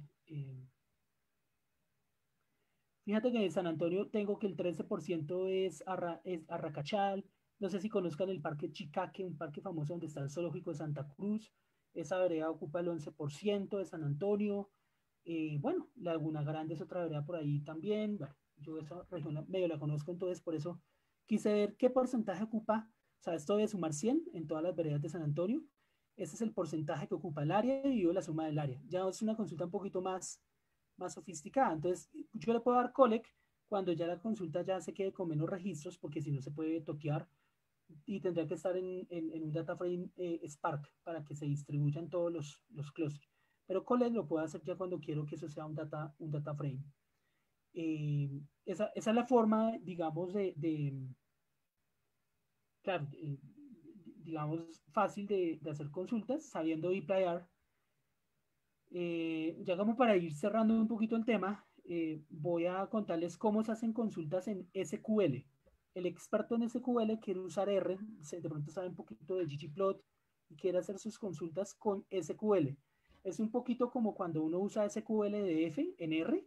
Fíjate que en San Antonio tengo que el 13% es Arracachal. No sé si conozcan el Parque Chicaque, un parque famoso donde está el Zoológico de Santa Cruz. Esa vereda ocupa el 11% de San Antonio. Bueno, Laguna Grande es otra vereda por ahí también. Bueno, yo esa región medio la conozco, entonces por eso quise ver qué porcentaje ocupa. O sea, esto de sumar 100 en todas las veredas de San Antonio. Ese es el porcentaje que ocupa el área dividido la suma del área. Ya es una consulta un poquito más sofisticada. Entonces, yo le puedo dar collect cuando ya la consulta ya se quede con menos registros, porque si no se puede toquear y tendría que estar en un data frame Spark para que se distribuyan todos los clusters. Pero collect lo puedo hacer ya cuando quiero que eso sea un data frame. Esa es la forma, digamos, claro, digamos, fácil de hacer consultas, sabiendo deployar. Ya como para ir cerrando un poquito el tema, voy a contarles cómo se hacen consultas en SQL. El experto en SQL quiere usar R, de pronto sabe un poquito de ggplot y quiere hacer sus consultas con SQL. Es un poquito como cuando uno usa SQLDF en R,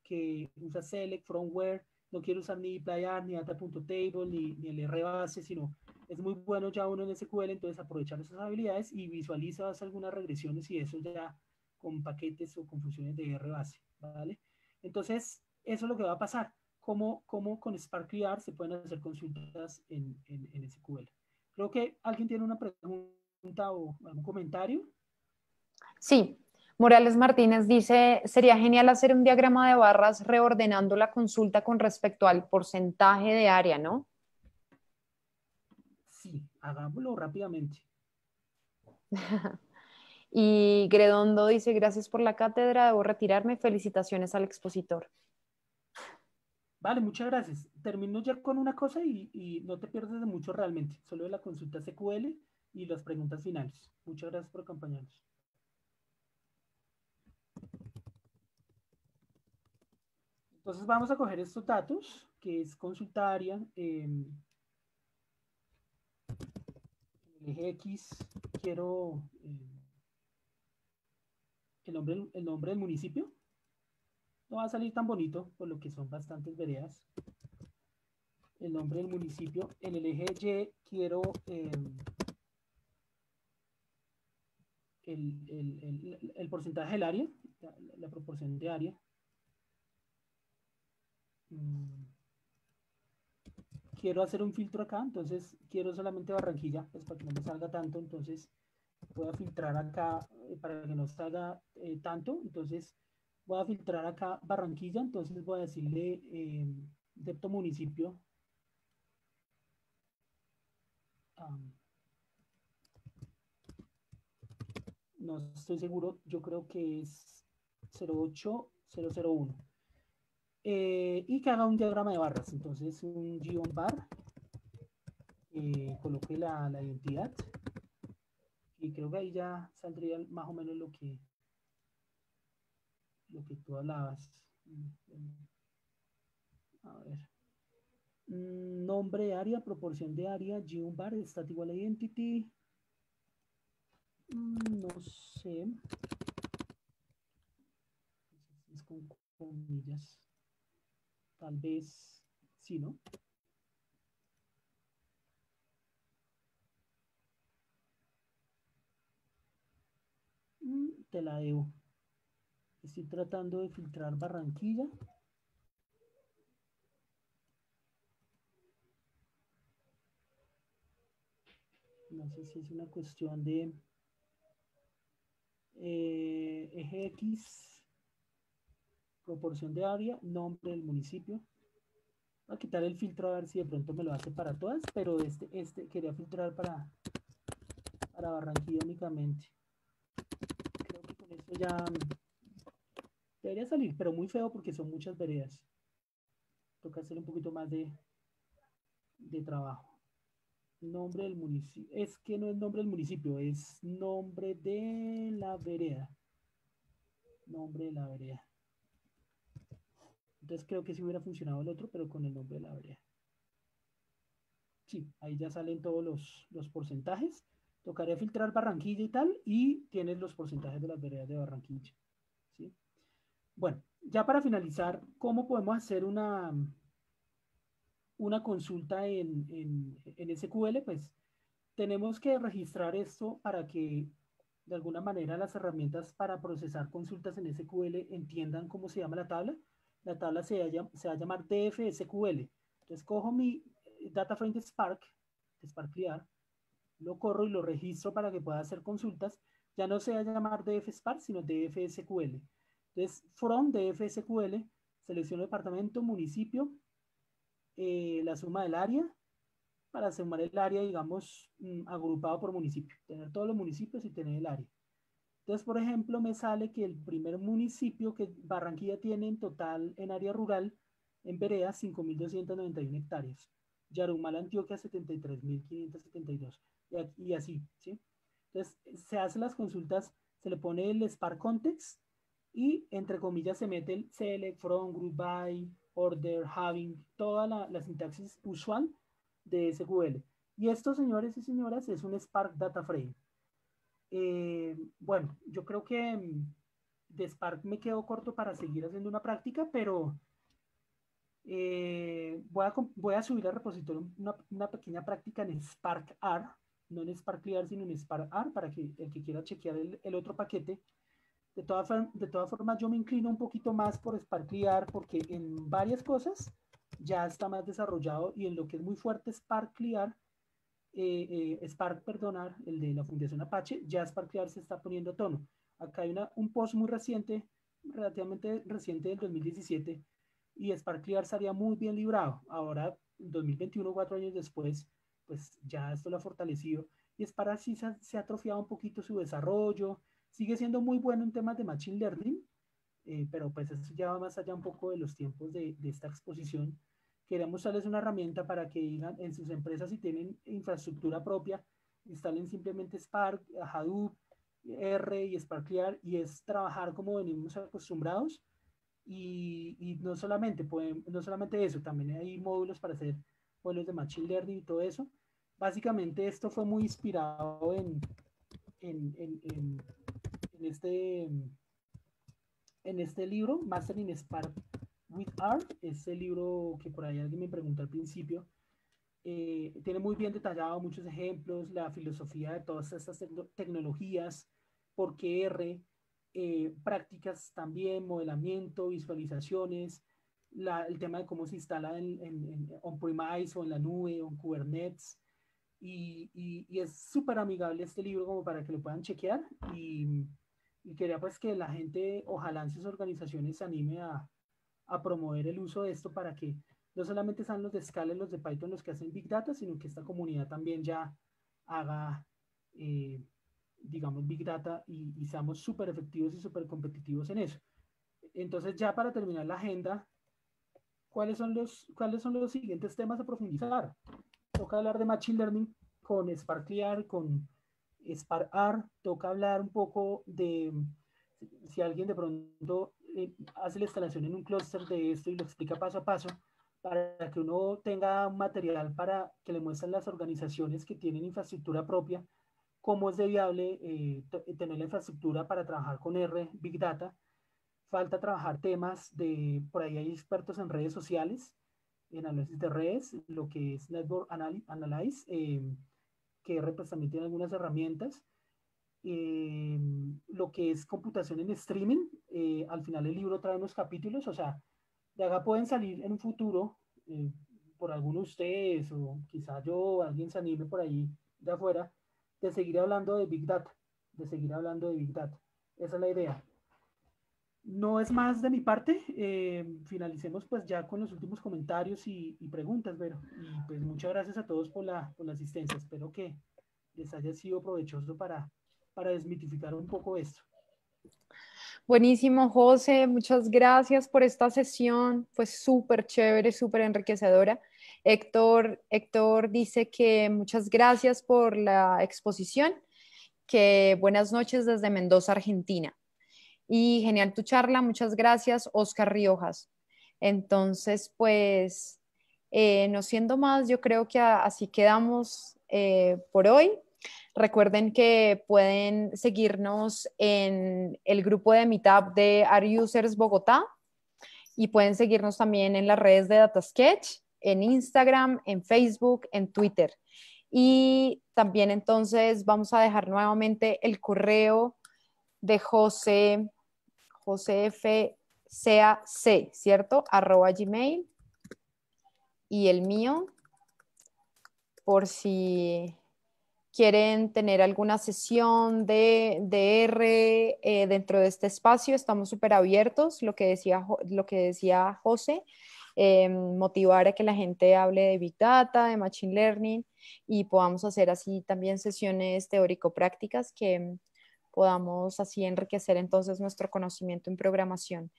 que usa select, from where, no quiere usar ni dplyr, ni data.table, ni el R base, sino es muy bueno ya uno en SQL, entonces aprovechar esas habilidades y visualiza, hace algunas regresiones y eso ya con paquetes o con funciones de R base, ¿vale? Entonces, eso es lo que va a pasar. ¿Cómo con SparkLR se pueden hacer consultas en SQL? Creo que alguien tiene una pregunta o algún comentario. Sí, Morales Martínez dice, sería genial hacer un diagrama de barras reordenando la consulta con respecto al porcentaje de área, ¿no? Sí, hagámoslo rápidamente. Y Gredondo dice, gracias por la cátedra, debo retirarme, felicitaciones al expositor. Vale, muchas gracias. Termino ya con una cosa y no te pierdes de mucho realmente, solo de la consulta SQL y las preguntas finales. Muchas gracias por acompañarnos. Entonces vamos a coger estos datos, que es consultaria, el eje X, quiero el nombre del municipio. No va a salir tan bonito, por lo que son bastantes veredas. El nombre del municipio. En el eje Y quiero el porcentaje del área, la proporción de área. Quiero hacer un filtro acá, entonces quiero solamente Barranquilla, pues para que no me salga tanto, entonces voy a filtrar acá para que no salga tanto, entonces voy a filtrar acá Barranquilla, entonces voy a decirle depto municipio. No estoy seguro, yo creo que es 08001. Y que haga un diagrama de barras, entonces un guión bar, coloque la identidad y creo que ahí ya saldría más o menos lo que tú hablabas. A ver. Nombre de área, proporción de área, G1 bar, stat igual a identity. No sé. Es con comillas. Tal vez sí, ¿no? Te la debo. Estoy tratando de filtrar Barranquilla. No sé si es una cuestión de eje X, proporción de área, nombre del municipio. Voy a quitar el filtro a ver si de pronto me lo hace para todas, pero este quería filtrar para Barranquilla únicamente. Creo que con eso ya debería salir, pero muy feo porque son muchas veredas. Toca hacer un poquito más de trabajo. Nombre del municipio. Es que no es nombre del municipio, es nombre de la vereda. Nombre de la vereda. Entonces creo que sí hubiera funcionado el otro, pero con el nombre de la vereda. Sí, ahí ya salen todos los porcentajes. Tocaría filtrar Barranquilla y tal, y tienes los porcentajes de las veredas de Barranquilla. ¿Sí? Bueno, ya para finalizar, ¿cómo podemos hacer una consulta en SQL? Pues tenemos que registrar esto para que de alguna manera las herramientas para procesar consultas en SQL entiendan cómo se llama la tabla. La tabla se va a llamar DFSQL. Entonces cojo mi data frame de Spark Clear, lo corro y lo registro para que pueda hacer consultas. Ya no se va a llamar DFSpark, sino DFSQL. Entonces, from DFSQL, selecciono departamento, municipio, la suma del área, para sumar el área, digamos, agrupado por municipio. Tener todos los municipios y tener el área. Entonces, por ejemplo, me sale que el primer municipio que Barranquilla tiene en total en área rural, en veredas, 5.291 hectáreas. Yarumal, Antioquia, 73.572. Y así, ¿sí? Entonces, se hacen las consultas, se le pone el Spark Context y, entre comillas, se mete el select, from, group by, order, having, toda la sintaxis usual de SQL. Y esto, señores y señoras, es un Spark Data Frame. Bueno, yo creo que de Spark me quedo corto para seguir haciendo una práctica, pero voy a subir al repositorio una pequeña práctica en Spark R, no en Spark Clear, sino en Spark R, para que el que quiera chequear el otro paquete. De todas formas, yo me inclino un poquito más por Spark Clear porque en varias cosas ya está más desarrollado, y en lo que es muy fuerte Spark Clear, Spark, perdonar, el de la Fundación Apache, ya Spark Clear se está poniendo a tono. Acá hay un post muy reciente, relativamente reciente, del 2017, y Spark Clear estaría muy bien librado. Ahora, en 2021, 4 años después, pues ya esto lo ha fortalecido, y Spark sí se ha atrofiado un poquito su desarrollo. Sigue siendo muy bueno en temas de Machine Learning, pero pues eso ya va más allá un poco de los tiempos de esta exposición. Quería mostrarles una herramienta para que digan en sus empresas, si tienen infraestructura propia, instalen simplemente Spark, Hadoop, R y Spark Clear, y es trabajar como venimos acostumbrados. Y no solamente, no solamente eso, también hay módulos para hacer modelos de Machine Learning y todo eso. Básicamente esto fue muy inspirado en, en, en, en este libro, Mastering Spark with R, este libro que por ahí alguien me preguntó al principio. Tiene muy bien detallado muchos ejemplos, la filosofía de todas estas tecnologías, por qué R, prácticas también, modelamiento, visualizaciones, el tema de cómo se instala en on-premise o en la nube o en Kubernetes. Y es súper amigable este libro como para que lo puedan chequear. Y quería pues que la gente, ojalá en sus organizaciones, se anime a promover el uso de esto, para que no solamente sean los de Scala y los de Python los que hacen Big Data, sino que esta comunidad también ya haga, digamos, Big Data, y seamos súper efectivos y súper competitivos en eso. Entonces, ya para terminar la agenda, ¿cuáles son los siguientes temas a profundizar? Toca hablar de Machine Learning con Spark Clear, con Spark R. Toca hablar un poco de si alguien de pronto hace la instalación en un clúster de esto y lo explica paso a paso, para que uno tenga material para que le muestren las organizaciones que tienen infraestructura propia, cómo es de viable tener la infraestructura para trabajar con R, Big Data. Falta trabajar temas de, por ahí hay expertos en redes sociales, en análisis de redes, lo que es Network Analyze, que R pues, también tiene algunas herramientas. Lo que es computación en streaming, al final el libro trae unos capítulos, o sea, de acá pueden salir en un futuro, por alguno de ustedes, o quizá yo, alguien se anime por ahí de afuera, de seguir hablando de Big Data, de seguir hablando de Big Data. Esa es la idea. No es más de mi parte. Finalicemos pues ya con los últimos comentarios y preguntas, Vero. Y pues muchas gracias a todos por la asistencia. Espero que les haya sido provechoso para desmitificar un poco esto. Buenísimo, José. Muchas gracias por esta sesión. Fue súper chévere, súper enriquecedora. Héctor dice que muchas gracias por la exposición, que buenas noches desde Mendoza, Argentina. Y genial tu charla, muchas gracias, Oscar Riojas. Entonces, pues, no siendo más, yo creo que así quedamos por hoy. Recuerden que pueden seguirnos en el grupo de Meetup de Are Users Bogotá y pueden seguirnos también en las redes de DataSketch, en Instagram, en Facebook, en Twitter. Y también entonces vamos a dejar nuevamente el correo de José FCAC, ¿cierto? @gmail y el mío, por si quieren tener alguna sesión de R dentro de este espacio, estamos súper abiertos, lo que decía José, motivar a que la gente hable de Big Data, de Machine Learning y podamos hacer así también sesiones teórico-prácticas que podamos así enriquecer entonces nuestro conocimiento en programación.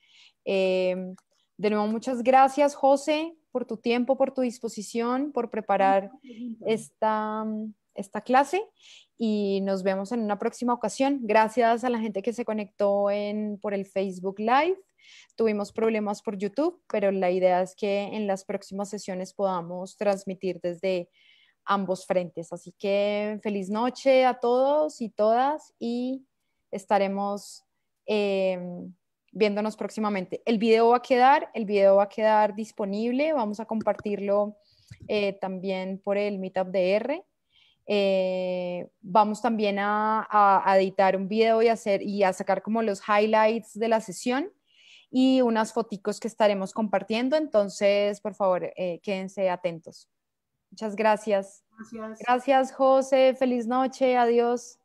De nuevo, muchas gracias, José, por tu tiempo, por tu disposición, por preparar esta clase y nos vemos en una próxima ocasión. Gracias a la gente que se conectó por el Facebook Live. Tuvimos problemas por YouTube, pero la idea es que en las próximas sesiones podamos transmitir desde ambos frentes. Así que feliz noche a todos y todas y estaremos viéndonos próximamente. El video va a quedar disponible. Vamos a compartirlo también por el Meetup de R. Vamos también a editar un video y a sacar como los highlights de la sesión y unas foticos que estaremos compartiendo. Entonces, por favor, quédense atentos. Muchas gracias. Gracias. Gracias, José. Feliz noche. Adiós.